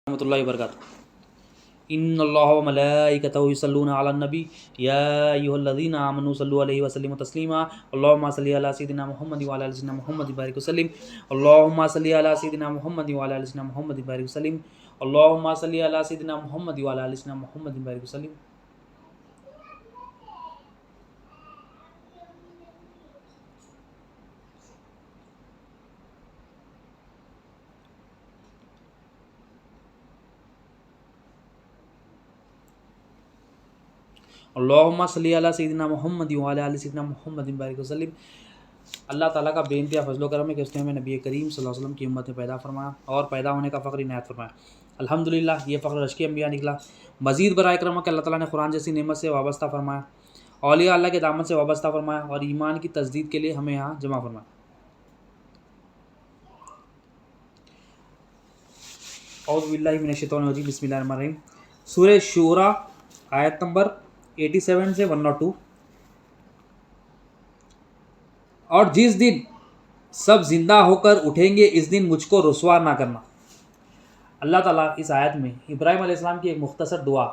ورحمۃ اللہ وبرکاتہ۔ ان اللہ و ملائکتہ یصلون علی النبی یا ایھا الذین آمنوا صلوا علیہ وسلموا تسلیما اللهم صل علی سیدنا محمد وعلی آل سیدنا محمد بارک وسلم اللهم صل علی سیدنا محمد وعلی آل سیدنا محمد بارک وسلم اللهم صل علی سیدنا محمد وعلی آل سیدنا محمد بارک وسلم۔ اللہم صلی علی سیدنا محمد وعلی آل سیدنا محمد بارک وسلم۔ اللہ تعالیٰ کا بے انتہا فضل و کرم ہے کہ اس نے ہمیں نبی کریم صلی اللہ علیہ وسلم کی امت میں پیدا فرمایا اور پیدا ہونے کا فخر عنایت فرمایا۔ الحمدللہ یہ فخر رشک انبیاء نکلا۔ مزید برائے کرم کہ اللہ تعالیٰ نے قرآن جیسی نعمت سے وابستہ فرمایا، اولیاء اللہ کے دامن سے وابستہ فرمایا اور ایمان کی تجدید کے لیے ہمیں یہاں جمع فرمایا۔ اعوذ باللہ من الشیطان الرجیم، بسم اللہ الرحمن الرحیم۔ سورہ شورا آیت نمبر 87 سے 102۔ اور جس دن سب زندہ ہو کر اٹھیں گے اس دن مجھ کو رسوا نہ کرنا۔ اللہ تعالیٰ اس آیت میں ابراہیم علیہ السلام کی ایک مختصر دعا،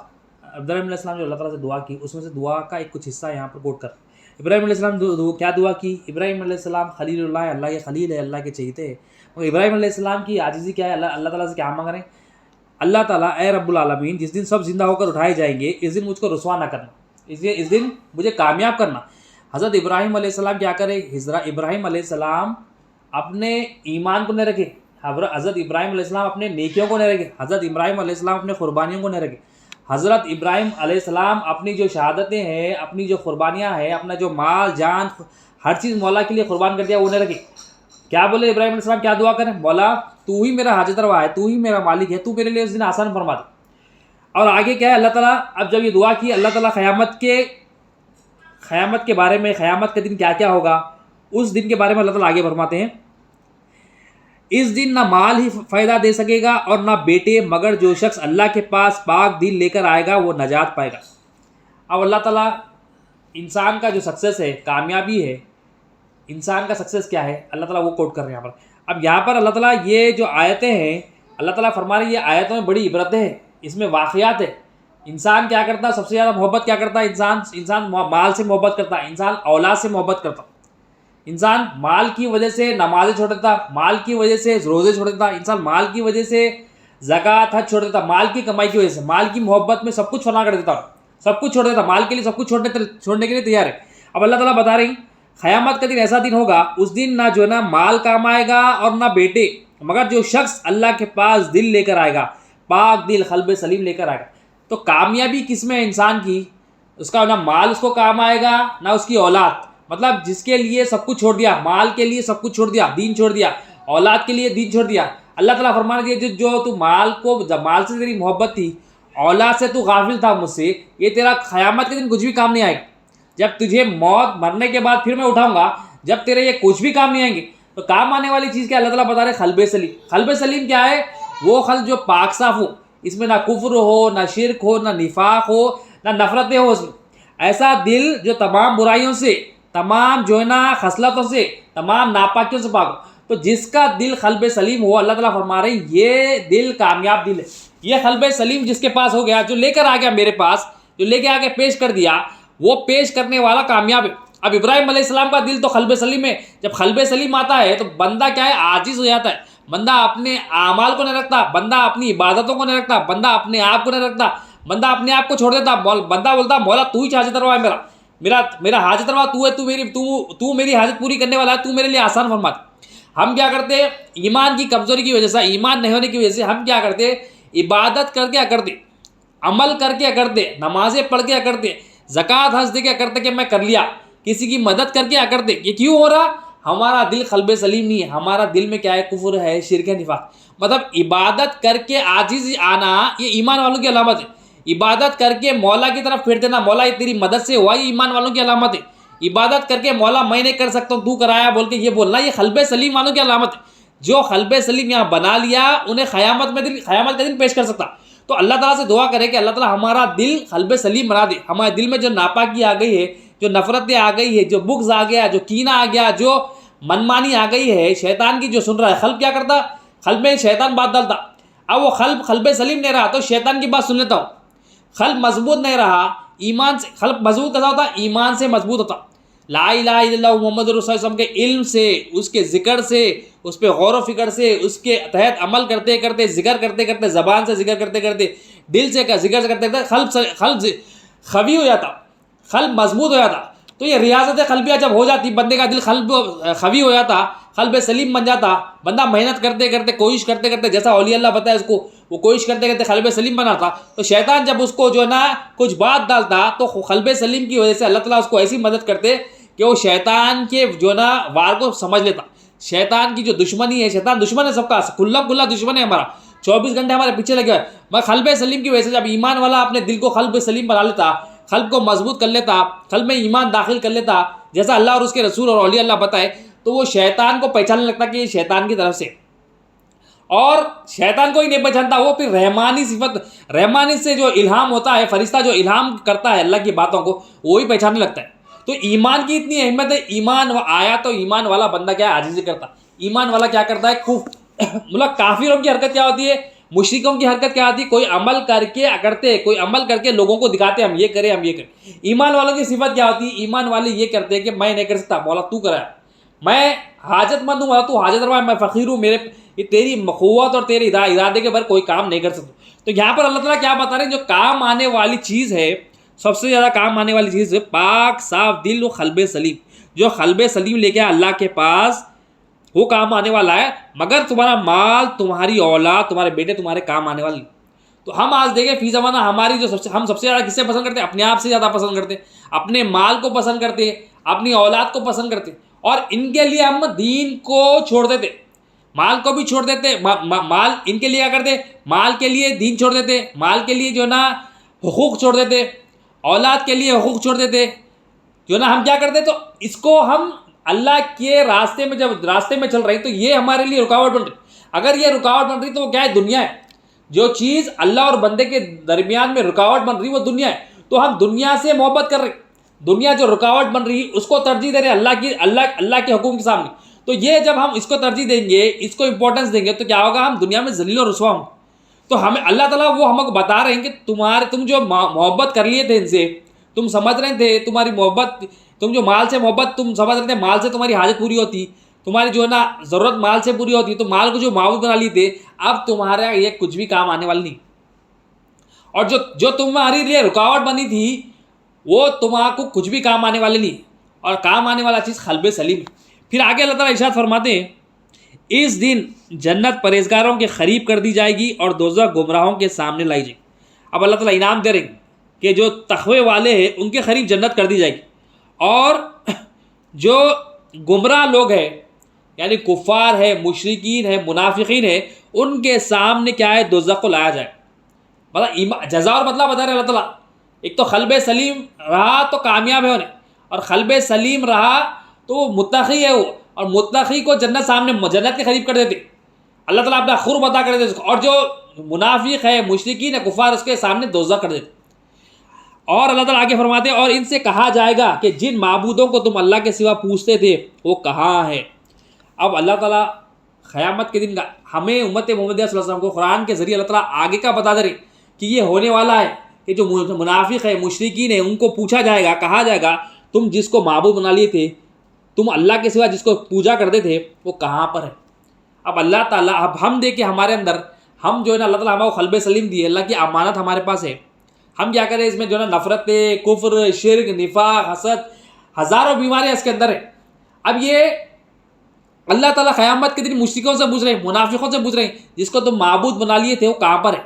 ابراہیم علیہ السلام جو اللہ تعالیٰ سے دعا کی اس میں سے دعا کا ایک کچھ حصہ یہاں پر کوٹ کر ابراہیم علیہ السلام کیا دعا کی۔ ابراہیم علیہ السلام خلیل اللہ ہے، اللہ کے خلیل ہے، اللہ کے چہیتے ہیں۔ مگر ابراہیم علیہ السلام کی عاجزی کیا ہے، اللہ تعالیٰ سے کیا مانگ رہے ہیں؟ اللہ تعالیٰ اے رب العالمین جس دن سب زندہ ہو کر اٹھائے جائیں گے اس دن مجھ کو رسوا نہ کرنا، اس دن مجھے کامیاب کرنا۔ حضرت ابراہیم علیہ السلام کیا کرے؟ ابراہیم علیہ السلام اپنے ایمان کو نہ رکھے، حضرت ابراہیم علیہ السلام اپنے نیکیوں کو نہ رکھے، حضرت ابراہیم علیہ السلام اپنے قربانیوں کو نہ رکھے، حضرت ابراہیم علیہ السلام اپنی جو شہادتیں ہیں، اپنی جو قربانیاں ہیں، اپنا جو مال جان ہر چیز مولا کے لیے قربان کر دیا وہ نہ رکھے۔ کیا بولے ابراہیم علیہ السلام؟ کیا دعا کریں؟ مولا تو ہی میرا حاجت روا ہے، تو ہی میرا مالک ہے، تو میرے لیے اس دن آسان فرما دے۔ اور آگے کیا ہے؟ اللہ تعالیٰ اب جب یہ دعا کی اللہ تعالیٰ قیامت کے بارے میں، قیامت کے دن کیا کیا ہوگا اس دن کے بارے میں اللہ تعالیٰ آگے فرماتے ہیں، اس دن نہ مال ہی فائدہ دے سکے گا اور نہ بیٹے، مگر جو شخص اللہ کے پاس پاک دل لے کر آئے گا وہ نجات پائے گا۔ اب اللہ تعالیٰ انسان کا جو سکسیس ہے، کامیابی ہے، انسان کا سکسیس کیا ہے اللہ تعالیٰ وہ کوٹ کر رہے ہیں یہاں پر۔ اب یہاں پر اللہ تعالیٰ یہ جو آیتیں ہیں اللہ تعالیٰ فرما رہے ہیں، یہ آیتوں میں بڑی عبرتیں ہیں، اس میں واقعات ہے۔ انسان کیا کرتا ہے؟ سب سے زیادہ محبت کیا کرتا ہے؟ انسان مال سے محبت کرتا ہے، انسان اولاد سے محبت کرتا ہے، انسان مال کی وجہ سے نمازیں چھوڑ دیتا، مال کی وجہ سے روزے چھوڑ دیتا، انسان مال کی وجہ سے زکوٰۃ حج چھوڑ دیتا، مال کی کمائی کی وجہ سے، مال کی محبت میں سب کچھ فنا کر دیتا، سب کچھ چھوڑ دیتا، مال کے لیے سب کچھ چھوڑنے کے لیے تیار ہے۔ اب اللہ تعالیٰ بتا رہی قیامت کا دن ایسا دن ہوگا، اس دن نہ جو نا مال کام آئے گا اور نہ بیٹے، مگر جو شخص اللہ کے پاس دل لے کر آئے گا، پاک دل قلب سلیم لے کر آئے گا۔ تو کامیابی کس میں ہے انسان کی؟ اس کا نہ مال اس کو کام آئے گا نہ اس کی اولاد، مطلب جس کے لیے سب کچھ چھوڑ دیا، مال کے لیے سب کچھ چھوڑ دیا، دین چھوڑ دیا، اولاد کے لیے دین چھوڑ دیا۔ اللہ تعالیٰ فرمانے دیا جو تو مال کو، جب مال سے تیری محبت تھی، اولاد سے تو غافل تھا مجھ سے، یہ تیرا قیامت کے دن کچھ بھی کام نہیں آئے گا۔ جب تجھے موت مرنے کے بعد پھر میں اٹھاؤں گا، جب تیرے یہ کچھ بھی کام نہیں آئیں گے، تو کام آنے والی چیز کیا اللہ تعالیٰ بتا رہے؟ قلب سلیم۔ قلب سلیم کیا ہے؟ وہ قلب جو پاک صاف ہو، اس میں نہ کفر ہو، نہ شرک ہو، نہ نفاق ہو، نہ نفرتیں ہو، اس میں ایسا دل جو تمام برائیوں سے، تمام جو ہے نا خصلتوں سے، تمام ناپاکیوں سے پاک ہو۔ تو جس کا دل قلب سلیم ہو، اللہ تعالیٰ فرما رہے ہیں یہ دل کامیاب دل ہے۔ یہ قلب سلیم جس کے پاس ہو گیا، جو لے کر آ گیا میرے پاس، جو لے کے آ کے پیش کر دیا، وہ پیش کرنے والا کامیاب ہے۔ اب ابراہیم علیہ السلام کا دل تو قلب سلیم ہے۔ جب قلب سلیم آتا ہے تو بندہ کیا ہے؟ عاجز ہو جاتا ہے، بندہ اپنے اعمال کو نہ رکھتا، بندہ اپنی عبادتوں کو نہ رکھتا، بندہ اپنے آپ کو نہ رکھتا، بندہ اپنے آپ کو چھوڑ دیتا، بندہ بولتا مولا تو ہی حاجت روا ہے، میرا حاجت روا تو ہے، تو میری حاجت پوری کرنے والا ہے، تو میرے لیے آسان فرما دے۔ ہم کیا کرتے؟ ایمان کی کمزوری کی وجہ سے، ایمان نہیں ہونے کی وجہ سے ہم کیا کرتے؟ عبادت کر کے کیا کرتے؟ عمل کر کے کیا کرتے؟ نمازیں پڑھ کے کیا کرتے؟ زکوٰۃ حج دے کے کرتے کہ میں کر لیا، کسی کی مدد کر کے کیا کرتے؟ یہ کیوں ہو رہا؟ ہمارا دل قلب سلیم نہیں ہے، ہمارا دل میں کیا ہے؟ کفر ہے، شرک ہے، نفاق۔ مطلب عبادت کر کے عاجز آنا یہ ایمان والوں کی علامت ہے۔ عبادت کر کے مولا کی طرف پھر دینا، مولا یہ تیری مدد سے ہوا، یہ ایمان والوں کی علامت ہے۔ عبادت کر کے مولا میں نہیں کر سکتا ہوں تو کرایا بول کے یہ بولنا، یہ قلب سلیم والوں کی علامت ہے۔ جو قلب سلیم یہاں بنا لیا انہیں قیامت کا دن پیش کر سکتا۔ تو اللہ تعالیٰ سے دعا کرے کہ اللہ تعالیٰ ہمارا دل قلب سلیم بنا دے، ہمارے دل میں جو ناپاکی آ گئی ہے، جو نفرتیں آ گئی ہے، جو بغض آ گیا، جو کینہ آ گیا، جو منمانی آ گئی ہے، شیطان کی جو سن رہا ہے، قلب کیا کرتا؟ قلب میں شیطان بات ڈالتا۔ اب وہ قلب سلیم نہیں رہا تو شیطان کی بات سن لیتا ہوں. قلب مضبوط نہیں رہا، ایمان سے قلب مضبوط کیسا ہوتا؟ ایمان سے مضبوط ہوتا. لا الہ الا اللہ محمد رسول اللہ صلی اللہ علیہ وسلم کے علم سے، اس کے ذکر سے، اس پہ غور و فکر سے، اس کے تحت عمل کرتے کرتے، ذکر کرتے کرتے، زبان سے ذکر کرتے کرتے، دل سے ذکر کرتے کرتے قلب خوی ہو جاتا، قلب مضبوط ہو جاتا. تو یہ ریاضت قلبیہ جب ہو جاتی، بندے کا دل قلب خوی ہو جاتا، قلب سلیم بن جاتا، بندہ محنت کرتے کرتے، کوشش کرتے کرتے، جیسا اولیاء اللہ بتایا اس کو، وہ کوشش کرتے کرتے قلب سلیم بناتا. تو شیطان جب اس کو جو ہے نا کچھ بات ڈالتا تو قلب سلیم کی وجہ سے اللہ تعالیٰ اس کو ایسی مدد کرتے کہ وہ شیطان کے جو ہے نا وار کو سمجھ لیتا. شیطان کی جو دشمنی ہے، شیطان دشمن ہے سب کا، کھلا دشمن ہے ہمارا، 24 گھنٹے ہمارے پیچھے لگے ہوئے. میں قلب سلیم کی وجہ سے جب ایمان والا اپنے دل کو قلب سلیم بنا لیتا، قلب کو مضبوط کر لیتا، قلب میں ایمان داخل کر لیتا جیسا اللہ اور اس کے رسول اور اولیاء اللہ بتائے، تو وہ شیطان کو پہچاننے لگتا کہ یہ شیطان کی طرف سے. اور شیطان کو ہی نہیں پہچانتا، وہ پھر رحمانی صفت، رحمانی سے جو الہام ہوتا ہے، فرشتہ جو الہام کرتا ہے اللہ کی باتوں کو، وہی پہچاننے لگتا ہے. تو ایمان کی اتنی اہمیت ہے. ایمان آیا تو ایمان والا بندہ کیا ہے؟ عاجزی کرتا. ایمان والا کیا کرتا ہے؟ مطلب کافروں کی حرکت کیا ہوتی ہے؟ مشرکوں کی حرکت کیا ہوتی ہے؟ کوئی عمل کر کے کرتے، کوئی عمل کر کے لوگوں کو دکھاتے ہم یہ کریں، ہم یہ کریں. ایمان والوں کی صفت کیا ہوتی ہے؟ ایمان والے یہ کرتے ہیں کہ میں نہیں کر سکتا، مولا تو کرا، میں حاجت مند ہوں، مولا تو حاجت روا، میں فقیر ہوں، میرے تیری قوت اور تیرے ارادے کے بغیر کوئی کام نہیں کر سکتا. تو یہاں پر اللہ تعالیٰ کیا بتا رہے ہیں؟ جو کام آنے والی چیز ہے، سب سے زیادہ کام آنے والی چیز ہے پاک صاف دل و قلب سلیم. جو قلب سلیم لے کے اللہ کے پاس، وہ کام آنے والا ہے. مگر تمہارا مال، تمہاری اولاد، تمہارے بیٹے تمہارے کام آنے والے. تو ہم آج دیکھیں فی زمانہ ہماری جو ہم سب سے زیادہ کس سے پسند کرتے ہیں؟ اپنے آپ سے زیادہ پسند کرتے ہیں، اپنے مال کو پسند کرتے ہیں، اپنی اولاد کو پسند کرتے ہیں. اور ان کے لیے ہم دین کو چھوڑ دیتے، مال کو بھی چھوڑ دیتے. مال ان کے لیے کیا کرتے؟ مال کے لیے دین چھوڑ دیتے، مال کے لیے جو ہے نا حقوق چھوڑ دیتے، اولاد کے لیے حقوق چھوڑ دیتے. جو نا ہم کیا کرتے؟ تو اس کو ہم اللہ کے راستے میں، جب راستے میں چل رہی تو یہ ہمارے لیے رکاوٹ بن رہی. اگر یہ رکاوٹ بن رہی تو وہ کیا ہے؟ دنیا ہے. جو چیز اللہ اور بندے کے درمیان میں رکاوٹ بن رہی وہ دنیا ہے. تو ہم دنیا سے محبت کر رہے، دنیا جو رکاوٹ بن رہی اس کو ترجیح دے رہے اللہ کے حکم کے سامنے. تو یہ جب ہم اس کو ترجیح دیں گے، اس کو امپورٹنس دیں گے، تو کیا ہوگا؟ ہم دنیا میں ذلیل اور رسوا ہوں. تو ہمیں اللہ تعالیٰ وہ ہم کو بتا رہے ہیں کہ تم جو محبت کر لیے تھے ان سے، تم سمجھ رہے تھے تمہاری محبت، تم جو مال سے محبت تم سمجھ رہے تھے مال سے تمہاری حاجت پوری ہوتی، تمہاری جو ہے نا ضرورت مال سے پوری ہوتی، تو مال کو جو معبود بنا لیے تھے، اب تمہارا یہ کچھ بھی کام آنے والی نہیں. اور جو تمہاری لیے رکاوٹ بنی تھی وہ تمہارا کو کچھ بھی کام آنے والی نہیں. اور کام آنے والا چیز قلب سلیم ہے. پھر آگے اللہ تعالیٰ ارشاد فرماتے ہیں، اس دن جنت پرہیزگاروں کے قریب کر دی جائے گی اور دوزخ گمراہوں کے سامنے لائی جائے گی. اب اللہ تعالیٰ انعام کریں گے کہ جو تقوی والے ہیں ان کے قریب جنت کر دی جائے گی، اور جو گمراہ لوگ ہیں یعنی کفار ہے، مشرکین ہے، منافقین ہے، ان کے سامنے کیا ہے؟ دوزخ کو لایا جائے. مطلب جزا اور بدلہ بتا رہے اللہ تعالیٰ. ایک تو قلب سلیم رہا تو کامیاب ہے ہونے، اور قلب سلیم رہا تو وہ متقی ہے، وہ اور متقی کو جنت سامنے، جنت کے قریب کر دیتے اللہ تعالیٰ، اپنا قرب عطا کر دیتے. اور جو منافق ہے، مشرکین ہے، کفار، اس کے سامنے دوزخ کر دیتے. اور اللہ تعالیٰ آگے فرماتے ہیں، اور ان سے کہا جائے گا کہ جن معبودوں کو تم اللہ کے سوا پوچھتے تھے وہ کہاں ہے. اب اللہ تعالیٰ قیامت کے دن ہمیں امت محمدیہ صلی اللہ علیہ وسلم کو قرآن کے ذریعے اللہ تعالیٰ آگے کا بتا دے رہے کہ یہ ہونے والا ہے کہ جو منافق ہے، مشرکین ہے، ان کو پوچھا جائے گا، کہا جائے گا تم جس کو معبود بنا لیے تھے، تم اللہ کے سوا جس کو پوجا کرتے تھے وہ کہاں پر ہے. اب اللہ تعالیٰ، اب ہم دیکھیں ہمارے اندر، ہم جو ہے نا اللہ تعالیٰ ہمارے کو قلب سلیم دی ہے، اللہ کی امانت ہمارے پاس ہے. ہم کیا کریں؟ اس میں جو ہے نا نفرت، کفر، شرک، نفاق، حسد، ہزاروں بیماریاں اس کے اندر ہیں. اب یہ اللہ تعالیٰ قیامت کے دن مشرکوں سے پوچھ رہے ہیں، منافقوں سے پوچھ رہے ہیں جس کو تم معبود بنا لیے تھے وہ کہاں پر ہے.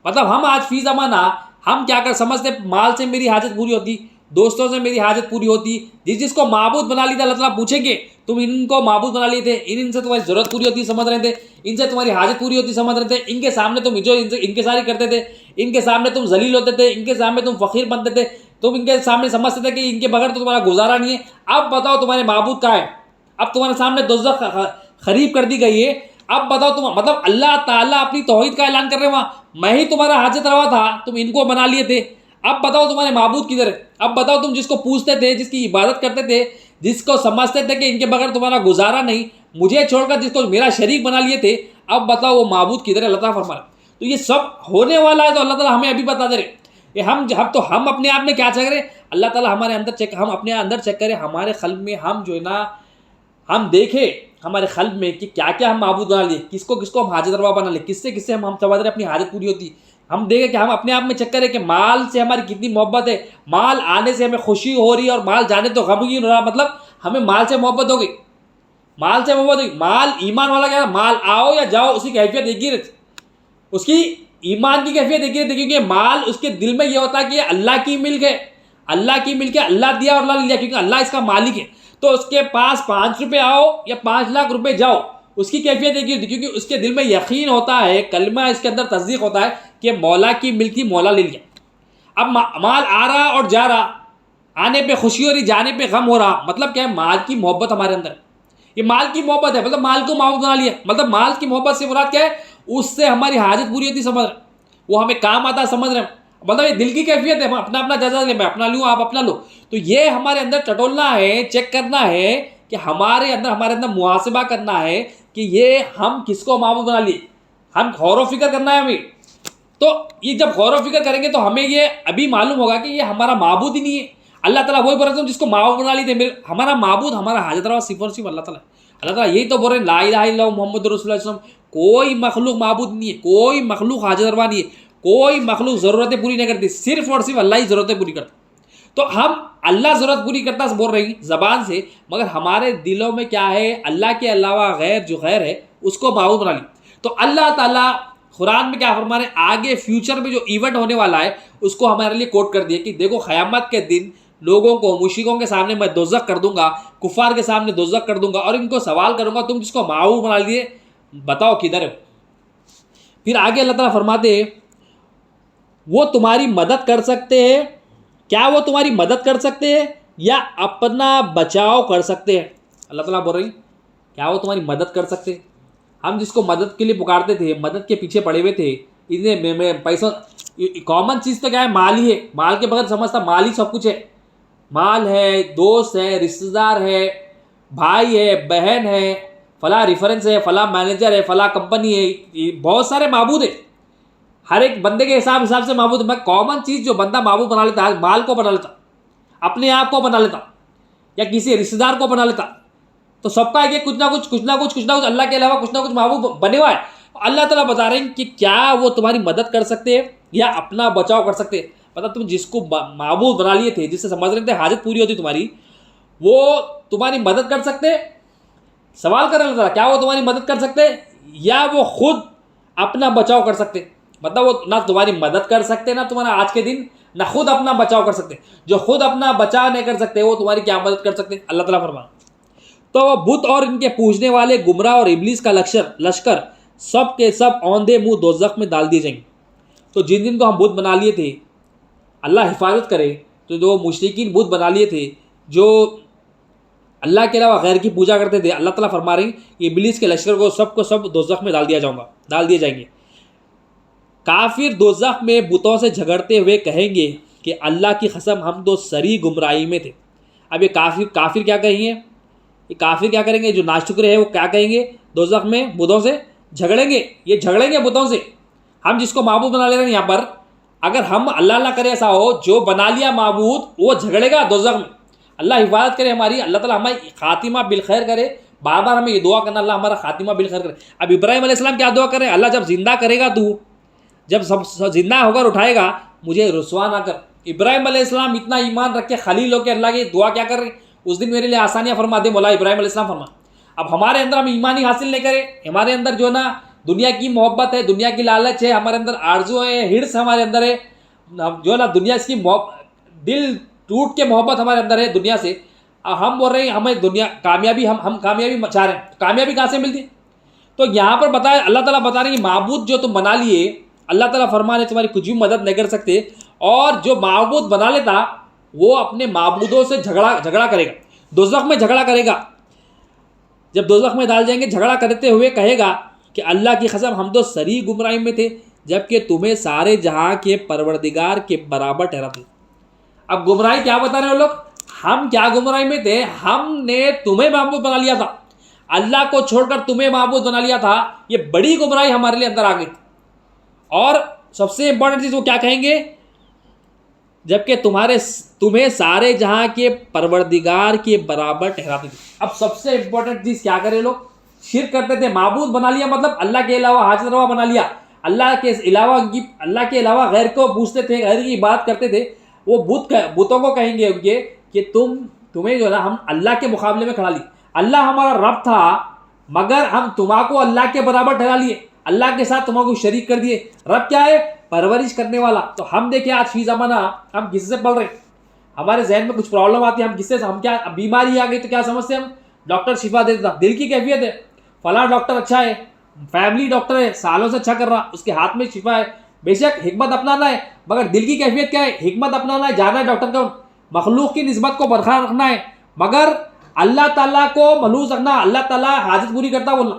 مطلب ہم آج فی زمانہ ہم کیا کر سمجھتے، مال سے میری حاجت پوری ہوتی، دوستوں سے میری حاجت پوری ہوتی. جس کو معبود بنا لی تھا اللہ تعالیٰ پوچھیں گے تم ان کو معبود بنا لیے تھے، ان سے تمہاری ضرورت پوری ہوتی سمجھ رہے تھے، ان سے تمہاری حاجت پوری ہوتی سمجھ رہے تھے، ان کے سامنے تم جو انکساری کرتے تھے، ان کے سامنے تم ذلیل ہوتے تھے، ان کے سامنے تم فقیر بنتے تھے، تم ان کے سامنے سمجھتے تھے کہ ان کے بغیر تو تمہارا گزارا نہیں ہے. اب بتاؤ تمہارے معبود کہاں ہے؟ اب تمہارے سامنے دوزخ قریب کر دی گئی ہے. اب بتاؤ تم، مطلب اللہ تعالیٰ اپنی توحید کا اعلان کر رہے ہیں وہاں، میں ہی تمہارا حاجت روا تھا، تم ان کو بنا لیے تھے. اب بتاؤ تمہارے معبود کدھر ہے؟ اب بتاؤ تم جس کو پوچھتے تھے، جس کی عبادت کرتے تھے، جس کو سمجھتے تھے کہ ان کے بغیر تمہارا گزارا نہیں، مجھے چھوڑ کر جس کو میرا شریک بنا لیے تھے، اب بتاؤ وہ معبود کدھر ہے؟ اللہ تعالیٰ فرما رہا ہے. تو یہ سب ہونے والا ہے، تو اللہ تعالیٰ ہمیں ابھی بتا دے رہے کہ ہم اپنے آپ میں کیا چیک کریں، اللہ تعالیٰ ہمارے اندر چیک، ہم اپنے اندر چیک کریں، ہمارے قلب میں ہم جو ہے نا ہم دیکھیں ہمارے قلب میں کہ کیا کیا ہم معبود بنا لیے، کس کو ہم حاجت روا بنا لیں، کس سے ہم سمجھ رہے اپنی حاجت پوری ہوتی. ہم دیکھیں کہ ہم اپنے آپ میں چیک کریں کہ مال سے ہماری کتنی محبت ہے، مال آنے سے ہمیں خوشی ہو رہی ہے اور مال جانے تو غمگین ہو رہا، مطلب ہمیں مال سے محبت ہو گئی، مال سے محبت ہوئی. مال ایمان والا کیا ہے، مال آؤ یا جاؤ اس کی کیفیت ایک ہی رہتی، اس کی ایمان کی کیفیت ایک ہی رہتی، کیونکہ مال اس کے دل میں یہ ہوتا ہے کہ یہ اللہ کی ملک ہے، اللہ کی ملک ہے، اللہ دیا اور اللہ لیا، کیونکہ اللہ اس کا مالک ہے. تو اس کے پاس 5 روپے آؤ یا 5 لاکھ روپے جاؤ، اس کی کیفیت ایک ہی ہوتی، کیونکہ اس کے دل میں یقین ہوتا ہے، کلمہ اس کے اندر تصدیق ہوتا ہے کہ مولا کی ملک تھی، مولا لے لیا. اب مال آ رہا اور جا رہا، آنے پہ خوشی ہو رہی، جانے پہ غم ہو رہا، مطلب کیا ہے، مال کی محبت ہمارے اندر، یہ مال کی محبت ہے، مطلب مال کو معبود بنا لیا. مطلب مال کی محبت سے مراد کیا ہے، اس سے ہماری حاجت پوری ہوتی، سمجھ رہے، وہ ہمیں کام آتا، سمجھ رہے. مطلب یہ دل کی کیفیت ہے، اپنا اپنا جائزہ لیں، میں اپنا لوں آپ اپنا لو. تو یہ ہمارے اندر ٹٹولنا ہے، چیک کرنا ہے کہ ہمارے اندر محاسبہ کرنا ہے کہ یہ ہم کس کو معبود بنا لیے. ہم غور و فکر کرنا ہے ہمیں. تو یہ جب غور و فکر کریں گے تو ہمیں یہ ابھی معلوم ہوگا کہ یہ ہمارا معبود ہی نہیں ہے. اللہ تعالیٰ وہی بول رہے ہیں جس کو معبود بنا لیے تھے. ہمارا معبود، ہمارا حاجت روا صرف اور صرف اللہ تعالیٰ. اللہ تعالیٰ یہی تو بول رہے ہیں، لا الہ الا اللہ محمد رسول اللہ صلی اللہ علیہ وسلم. کوئی مخلوق معبود نہیں ہے، کوئی مخلوق حاجت روا نہیں ہے، کوئی مخلوق ضرورتیں پوری نہیں کرتی، صرف اور صرف اللہ ہی ضرورتیں پوری کرتا. تو ہم اللہ ضرورت پوری کرتا بول رہے ہیں زبان سے، مگر ہمارے دلوں میں کیا ہے، اللہ کے علاوہ غیر جو غیر ہے اس کو معبود بنا لی. تو اللہ تعالیٰ قرآن میں کیا فرما رہے ہیں، آگے فیوچر میں جو ایونٹ ہونے والا ہے اس کو ہمارے لیے کوٹ کر دیا کہ دیکھو قیامت کے دن لوگوں کو، مشرکوں کے سامنے میں دوزخ کر دوں گا، کفار کے سامنے دوزخ کر دوں گا، اور ان کو سوال کروں گا تم جس کو معبود بنا لیے بتاؤ کدھر ہے. پھر آگے اللہ تعالیٰ فرماتے ہیں وہ تمہاری مدد کر سکتے ہیں، کیا وہ تمہاری مدد کر سکتے ہیں یا اپنا بچاؤ کر سکتے ہیں. اللہ تعالیٰ بول رہی کیا وہ تمہاری مدد کر سکتے. ہم جس کو مدد کے لیے پکارتے تھے، مدد کے پیچھے پڑے ہوئے تھے، اتنے پیسوں، کامن چیز تو کیا ہے، مال ہی ہے. مال کے بغیر سمجھتا مال ہی سب کچھ ہے. مال ہے، دوست ہے، رشتہ دار ہے، بھائی ہے، بہن ہے، فلاں ریفرنس ہے، فلاں مینیجر ہے، فلاں کمپنی ہے، بہت سارے معبود ہیں. ہر ایک بندے کے حساب سے معبود. میں کامن چیز جو بندہ معبود بنا لیتا ہے، مال کو بنا لیتا، اپنے آپ کو بنا لیتا، یا کسی رشتہ دار کو بنا لیتا. تو سب کا ایک کچھ نہ کچھ اللہ کے علاوہ کچھ نہ کچھ معبود بنے ہوا ہے. اللہ تعالیٰ بتا رہے ہیں کہ کیا وہ تمہاری مدد کر سکتے ہیں یا اپنا بچاؤ کر سکتے ہیں. مطلب تم جس کو معبود بنا لیے تھے، جس سے سمجھ رہے تھے حاجت پوری ہوتی تمہاری، وہ تمہاری مدد کر سکتے. سوال کر اللہ تعالیٰ کیا وہ تمہاری مدد کر سکتے یا وہ خود اپنا بچاؤ کر سکتے. مطلب وہ نہ تمہاری مدد کر سکتے، نہ تمہارا آج کے دن نہ خود اپنا بچاؤ کر سکتے. جو خود اپنا بچاؤ نہیں کر سکتے وہ تمہاری کیا مدد کر سکتے. اللہ تعالیٰ فرمایا تو وہ بت اور ان کے پوجنے والے گمراہ اور ابلیس کا لشکر سب کے سب اوندے منہ دوزخ میں ڈال دیے جائیں گے. تو جن دن کو ہم بت بنا لیے تھے، اللہ حفاظت کرے، تو جو مشرکین بت بنا لیے تھے، جو اللہ کے علاوہ غیر کی پوجا کرتے تھے، اللہ تعالیٰ فرما رہی کہ ابلیس کے لشکر کو سب دوزخ میں ڈال دیے جائیں گے. کافر دوزخ میں بتوں سے جھگڑتے ہوئے کہیں گے کہ اللہ کی قسم ہم تو سری گمراہی میں تھے. اب یہ کافر کیا کہیں گے، یہ کافر کیا کریں گے، جو ناشکر ہے وہ کیا کہیں گے، دوزخ میں بتوں سے جھگڑیں گے. یہ جھگڑیں گے بتوں سے. ہم جس کو معبود بنا لے رہے ہیں یہاں پر، اگر ہم اللہ کرے ایسا ہو، جو بنا لیا معبود وہ جھگڑے گا دوزخ میں. اللہ حفاظت کرے ہماری، اللہ تعالیٰ ہماری خاتمہ بالخیر کرے. بار بار ہمیں یہ دعا کرنا، اللہ ہمارا خاتمہ بالخیر کرے. اب ابراہیم علیہ السلام کیا دعا کرے، اللہ جب زندہ کرے گا تو، جب سب زندہ ہو کر اٹھائے گا، مجھے رسوا نہ کر. ابراہیم علیہ السلام اتنا ایمان رکھ کے خلیل ہو کے اللہ کی دعا کیا کر رہے، اس دن میرے لیے آسانیاں فرما دے مولا. ابراہیم علیہ السلام فرما. اب ہمارے اندر ہم ایمانی حاصل نہیں کرے، ہمارے اندر جو نا دنیا کی محبت ہے، دنیا کی لالچ ہے، ہمارے اندر آرزو ہے، ہرس ہمارے اندر ہے، جو نا دنیا اس کی دل ٹوٹ کے محبت ہمارے اندر ہے دنیا سے. ہم بول رہے ہیں ہمیں دنیا کامیابی، ہم کامیابی چاہ رہے ہیں. کامیابی کہاں سے ملتی؟ تو یہاں پر بتایا، اللہ تعالیٰ بتا رہے ہیں معبود جو تم بنا لیے، اللہ تعالیٰ فرمانے تمہاری کچھ بھی مدد نہیں کر سکتے. اور جو معبود بنا لیتا وہ اپنے معبودوں سے جھگڑا کرے گا، دوزخ میں جھگڑا کرے گا. جب دوزخ میں ڈال جائیں گے، جھگڑا کرتے ہوئے کہے گا کہ اللہ کی قسم ہم تو سری گمراہی میں تھے، جبکہ تمہیں سارے جہاں کے پروردگار کے برابر ٹھہراتے. اب گمراہی کیا بتا رہے ہیں لوگ، ہم کیا گمراہی میں تھے، ہم نے تمہیں معبود بنا لیا تھا، اللہ کو چھوڑ کر تمہیں معبود بنا لیا تھا. یہ بڑی گمراہی ہمارے لیے اندر آ گئی. اور سب سے امپورٹنٹ چیز وہ کیا کہیں گے؟ جبکہ تمہیں سارے جہاں کے پروردگار کے برابر ٹھہراتے تھے. اب سب سے امپورٹنٹ چیز کیا کرے لوگ؟ شرک کرتے تھے. معبود بنا لیا، مطلب اللہ کے علاوہ حاجت روا بنا لیا. اللہ کے علاوہ غیر کو پوچھتے تھے، غیر کی بات کرتے تھے. وہ بتوں کو کہیں گے کہ تمہیں جو ہے نا ہم اللہ کے مقابلے میں کھڑا لیے. اللہ ہمارا رب تھا مگر ہم تمہارا کو اللہ کے برابر ٹھہرا لیے، اللہ کے ساتھ تمہارا کو شریک کر دیے. رب کیا ہے؟ پرورش کرنے والا. تو ہم دیکھیں آج فی زمانہ ہم کسی سے پڑھ رہے ہیں، ہمارے ذہن میں کچھ پرابلم آتی ہے، ہم کیا بیماری آ گئی تو کیا سمجھتے ہیں ہم؟ ڈاکٹر شفا دیتا. دل کی کیفیت ہے، فلاں ڈاکٹر اچھا ہے، فیملی ڈاکٹر ہے، سالوں سے اچھا کر رہا، اس کے ہاتھ میں شفا ہے. بے شک حکمت اپنانا ہے، مگر دل کی کیفیت کیا ہے؟ حکمت اپنانا ہے، جانا ہے ڈاکٹر کو، مخلوق کی نسبت کو برقرار رکھنا ہے، مگر اللہ تعالیٰ کو ملوث رکھنا. اللہ تعالیٰ حاجت پوری کرتا بولنا،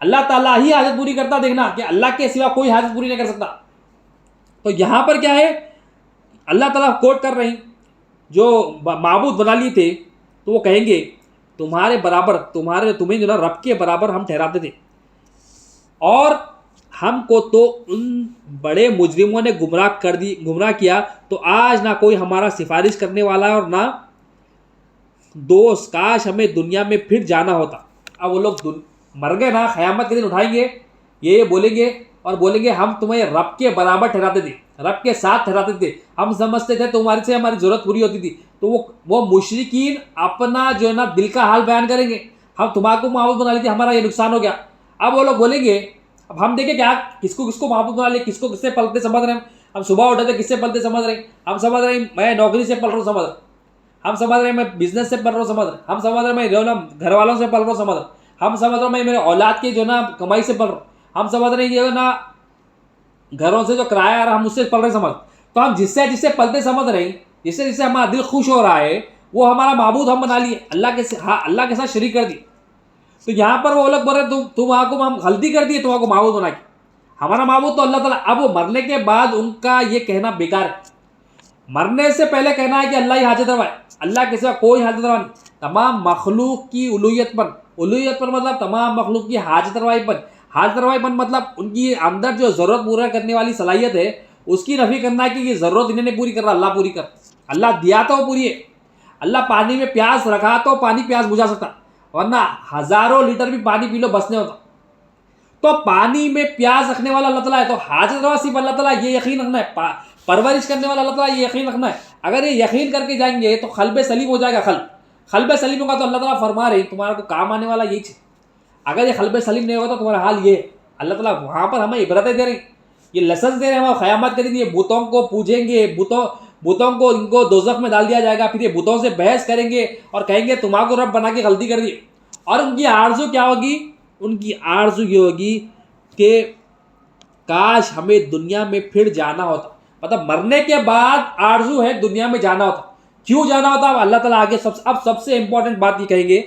اللہ تعالیٰ ہی حاجت پوری کرتا دیکھنا، کہ اللہ کے سوا کوئی حاجت پوری نہیں کر سکتا. تو یہاں پر کیا ہے؟ اللہ تعالیٰ کوٹ کر رہے ہیں جو معبود بنا لیے تھے، تو وہ کہیں گے تمہارے برابر تمہیں جو نا رب کے برابر ہم ٹھہراتے تھے، اور ہم کو تو ان بڑے مجرموں نے گمراہ کیا، تو آج نہ کوئی ہمارا سفارش کرنے والا ہے اور نہ دوست. کاش ہمیں دنیا میں پھر جانا ہوتا. اب وہ لوگ مر گئے نا، قیامت کے دن اٹھائیں گے، یہ بولیں گے اور بولیں گے ہم تمہیں رب کے برابر ٹھہراتے تھے، رب کے ساتھ ٹھہراتے تھے، ہم سمجھتے تھے تمہارے سے ہماری ضرورت پوری ہوتی تھی. تو وہ مشرکین اپنا جو ہے نا دل کا حال بیان کریں گے، ہم تمہارے کو معبود بنا لیتے، ہمارا یہ نقصان ہو گیا. اب وہ لوگ بولیں گے، اب ہم دیکھیں کیا کس کو معبود بنا لے، کس سے پلتے سمجھ رہے ہیں. ہم صبح اٹھے تھے کس سے پلتے سمجھ رہے ہیں، ہم سمجھ رہے ہیں میں نوکری سے پل رہا ہوں سمجھ رہا ہوں، ہم سمجھ رہے ہیں میں بزنس سے پل رہا ہوں سمجھ رہے ہیں، ہم سمجھ رہے ہیں میں گھر والوں سے پل رہا ہوں سمجھ رہا ہوں، ہم سمجھ رہا ہوں میں میرے اولاد کی جو نا کمائی سے پل رہا ہوں، ہم سمجھ رہے ہیں یہ نا گھروں سے جو کرایہ آ رہا ہم اس سے پل رہے سمجھ. تو ہم جس سے پلتے سمجھ رہے ہیں، جس سے ہمارا دل خوش ہو رہا ہے، وہ ہمارا معبود ہم بنا لیے، اللہ کے ساتھ شریک کر دی. تو یہاں پر وہ لوگ بول رہے تم کو ہم غلطی کر دیے، تمہارا کو معبود بنا کے. ہمارا معبود تو اللہ تعالیٰ. اب وہ مرنے کے بعد ان کا یہ کہنا بیکار ہے. مرنے سے پہلے کہنا ہے کہ اللہ ہی حاجت روا ہے، اللہ کے سوا کوئی حاجت روا نہیں. تمام مخلوق کی الوہیت پر مطلب تمام مخلوق کی حاجت روائی پر مطلب ان کی اندر جو ضرورت پورا کرنے والی صلاحیت ہے اس کی نفی کرنا ہے کہ یہ ضرورت انہیں نہیں پوری کر رہا، اللہ پوری کر. اللہ دیا تو وہ پوری ہے. اللہ پانی میں پیاس رکھا تو پانی پیاس بجھا سکتا، ورنہ ہزاروں لیٹر بھی پانی پی لو بس نہیں ہوتا. تو پانی میں پیاس رکھنے والا اللہ تعالیٰ ہے، تو حاجت روا صرف اللہ تعالیٰ، یہ یقین رکھنا ہے. پرورش کرنے والا اللہ تعالیٰ، یہ یقین رکھنا ہے. اگر یہ یقین کر کے جائیں گے تو قلب سلیم ہو جائے گا. قلب سلیم ہوگا تو اللہ تعالیٰ فرما رہے تمہارا کو کام آنے والا یہی چیز. اگر یہ قلب سلیم نہیں ہوگا تو تمہارا حال یہ ہے. اللہ تعالیٰ وہاں پر ہمیں عبرتیں دے رہے ہیں، یہ لیسنس دے رہے ہیں. ہم قیامت کے دن یہ بتوں کو پوجیں گے، بتوں کو ان کو دوزخ میں ڈال دیا جائے گا، پھر یہ بتوں سے بحث کریں گے اور کہیں گے تمہارا کو رب بنا کے غلطی کر دی. اور ان کی آرزو کیا ہوگی؟ ان کی آرزو یہ ہوگی کہ کاش ہمیں دنیا میں پھر جانا ہوتا. مطلب مرنے کے بعد آرزو ہے دنیا میں جانا ہوتا. کیوں جانا ہوتا؟ اب اللہ تعالیٰ آگے سب سے امپورٹنٹ بات یہ کہیں گے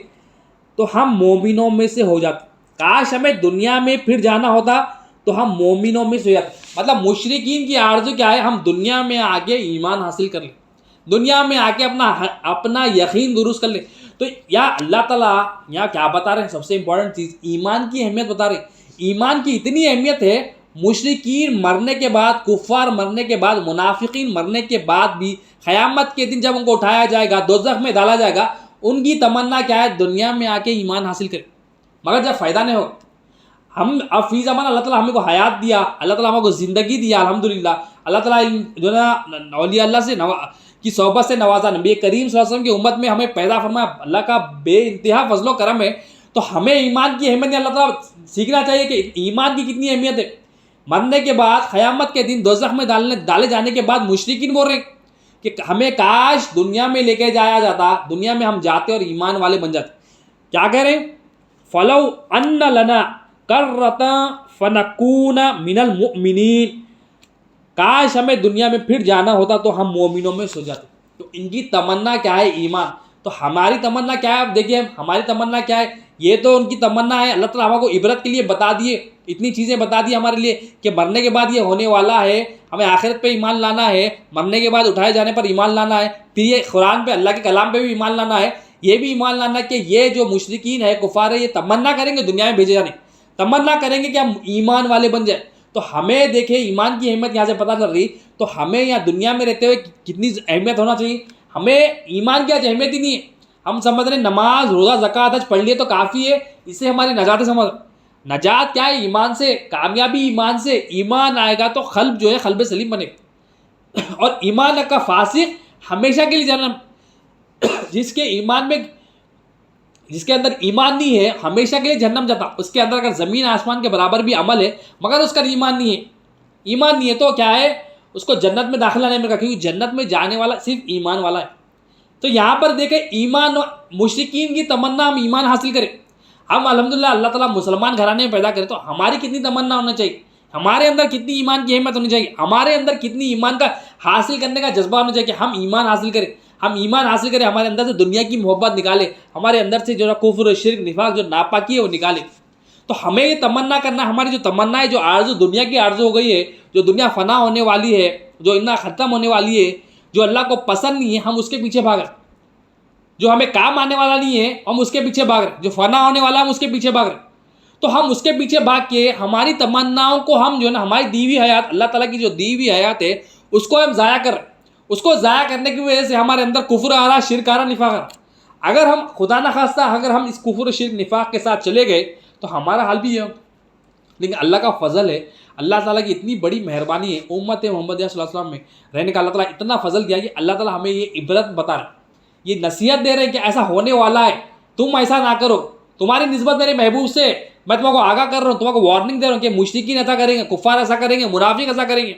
تو ہم مومنوں میں سے ہو جاتے. کاش ہمیں دنیا میں پھر جانا ہوتا تو ہم مومنوں میں سے ہو جاتے. مطلب مشرکین کی آرزو کیا ہے؟ ہم دنیا میں آگے ایمان حاصل کر لیں، دنیا میں آ کے اپنا یقین درست کر لیں. تو یا اللہ تعالیٰ یہاں کیا بتا رہے ہیں؟ سب سے امپورٹنٹ چیز ایمان کی اہمیت بتا رہے ہیں. ایمان کی اتنی اہمیت ہے، مشرکین مرنے کے بعد، کفار مرنے کے بعد، منافقین مرنے کے بعد بھی قیامت کے دن جب ان کو اٹھایا جائے گا، دوزخ میں ڈالا جائے گا، ان کی تمنا کیا ہے؟ دنیا میں آ کے ایمان حاصل کرے. مگر جب فائدہ نہیں ہوگا. ہم اب فی زمان اللہ تعالیٰ ہمیں کو حیات دیا، اللہ تعالیٰ ہمیں کو زندگی دیا الحمدللہ. اللہ تعالیٰ جو ہے نا اولیاء اللہ سے کی صحبت سے نوازا، نبی کریم صلی اللہ علیہ وسلم کی امت میں ہمیں پیدا فرمایا. اللہ کا بے انتہا فضل و کرم ہے. تو ہمیں ایمان کی اہمیت اللہ تعالیٰ سیکھنا چاہیے کہ ایمان کی کتنی اہمیت ہے. مرنے کے بعد قیامت کے دن دوزخ میں ڈالے جانے کے بعد مشرکین بول رہے ہیں کہ ہمیں کاش دنیا میں لے کے جایا جاتا، دنیا میں ہم جاتے اور ایمان والے بن جاتے. کیا کہہ رہے ہیں؟ فلو ان لنا کرتا فنکون من المؤمنین. کاش ہمیں دنیا میں پھر جانا ہوتا تو ہم مومنوں میں سو جاتے. تو ان کی تمنا کیا ہے؟ ایمان. تو ہماری تمنا کیا ہے؟ اب دیکھیے ہماری تمنا کیا ہے. یہ تو ان کی تمنا ہے. اللہ تعالیٰ ہم کو عبرت کے لیے بتا دیے، اتنی چیزیں بتا دی ہمارے لیے کہ مرنے کے بعد یہ ہونے والا ہے، ہمیں آخرت پہ ایمان لانا ہے، مرنے کے بعد اٹھائے جانے پر ایمان لانا ہے، پھر یہ قرآن پہ، اللہ کے کلام پہ بھی ایمان لانا ہے. یہ بھی ایمان لانا کہ یہ جو مشرکین ہے، کفار ہے، یہ تمنا کریں گے دنیا میں بھیجے جانے، تمنا کریں گے کہ ہم ایمان والے بن جائیں. تو ہمیں دیکھیں ایمان کی اہمیت یہاں سے پتہ چل رہی، تو ہمیں یہاں دنیا میں رہتے ہوئے کتنی اہمیت ہونا چاہیے. ہمیں ایمان کی آج اہمیت ہی نہیں ہے. ہم سمجھ رہے ہیں نماز روزہ زکوٰۃ حج پڑھ لیے تو کافی ہے، اس سے ہماری نجات سمجھ. نجات کیا ہے؟ ایمان سے، کامیابی ایمان سے. ایمان آئے گا تو قلب جو ہے قلب سلیم بنے گا، اور ایمان کا فاسق ہمیشہ کے لیے جہنم. جس کے اندر ایمان نہیں ہے ہمیشہ کے لیے جہنم جاتا. اس کے اندر اگر زمین آسمان کے برابر بھی عمل ہے مگر اس کا ایمان نہیں ہے، ایمان نہیں ہے تو کیا ہے؟ اس کو جنت میں داخلہ نہیں ملے گا، کیونکہ جنت میں جانے والا صرف ایمان والا ہے. تو یہاں پر دیکھیں ایمان، مشرکین کی تمنا ہم ایمان حاصل کریں. ہم الحمدللہ اللہ تعالیٰ مسلمان گھرانے میں پیدا کرے تو ہماری کتنی تمنا ہونا چاہیے، ہمارے اندر کتنی ایمان کی اہمیت ہونی چاہیے، ہمارے اندر کتنی ایمان کا حاصل کرنے کا جذبہ ہونا چاہیے کہ ہم ایمان حاصل کریں. ہم ایمان حاصل کریں، ہمارے اندر سے دنیا کی محبت نکالے، ہمارے اندر سے جو ہے کفر شرک نفاق جو ناپاکی ہے وہ نکالے. تو ہمیں یہ تمنا کرنا، ہماری جو تمنا ہے، جو آرزو دنیا کی آرزو ہو گئی ہے، جو دنیا فنا ہونے والی ہے، جو اتنا ختم ہونے والی ہے، جو اللہ کو پسند نہیں ہے، ہم اس کے پیچھے بھاگ رہے. جو ہمیں کام آنے والا نہیں ہے ہم اس کے پیچھے بھاگ رہے، جو فنا ہونے والا ہم اس کے پیچھے بھاگ رہے. تو ہم اس کے پیچھے بھاگ کے ہماری تمناؤں کو ہم جو ہے نا، ہماری دی ہوئی حیات، اللہ تعالیٰ کی جو دی ہوئی حیات ہے اس کو ہم ضائع کر رہے ہیں. اس کو ضائع کرنے کی وجہ سے ہمارے اندر کفر آ رہا، شرک آ رہا، نفاق آ رہا. اگر ہم خدا نخواستہ اگر ہم اس کفر شرک نفاق کے ساتھ چلے گئے تو ہمارا حال بھی یہ ہوگا. لیکن اللہ کا فضل ہے، اللہ تعالیٰ کی اتنی بڑی مہربانی ہے امت محمد صلی اللہ علیہ وسلم میں رہنے کا. اللہ تعالیٰ اتنا فضل دیا کہ اللہ تعالیٰ ہمیں یہ عبرت بتا رہا ہے، یہ نصیحت دے رہے ہیں کہ ایسا ہونے والا ہے، تم ایسا نہ کرو. تمہاری نسبت میرے محبوب سے میں تمہیں کو آگاہ کر رہا ہوں، تمہیں کو وارننگ دے رہا ہوں کہ مشرکین ایسا کریں گے، کفار ایسا کریں گے، منافق ایسا کریں گے،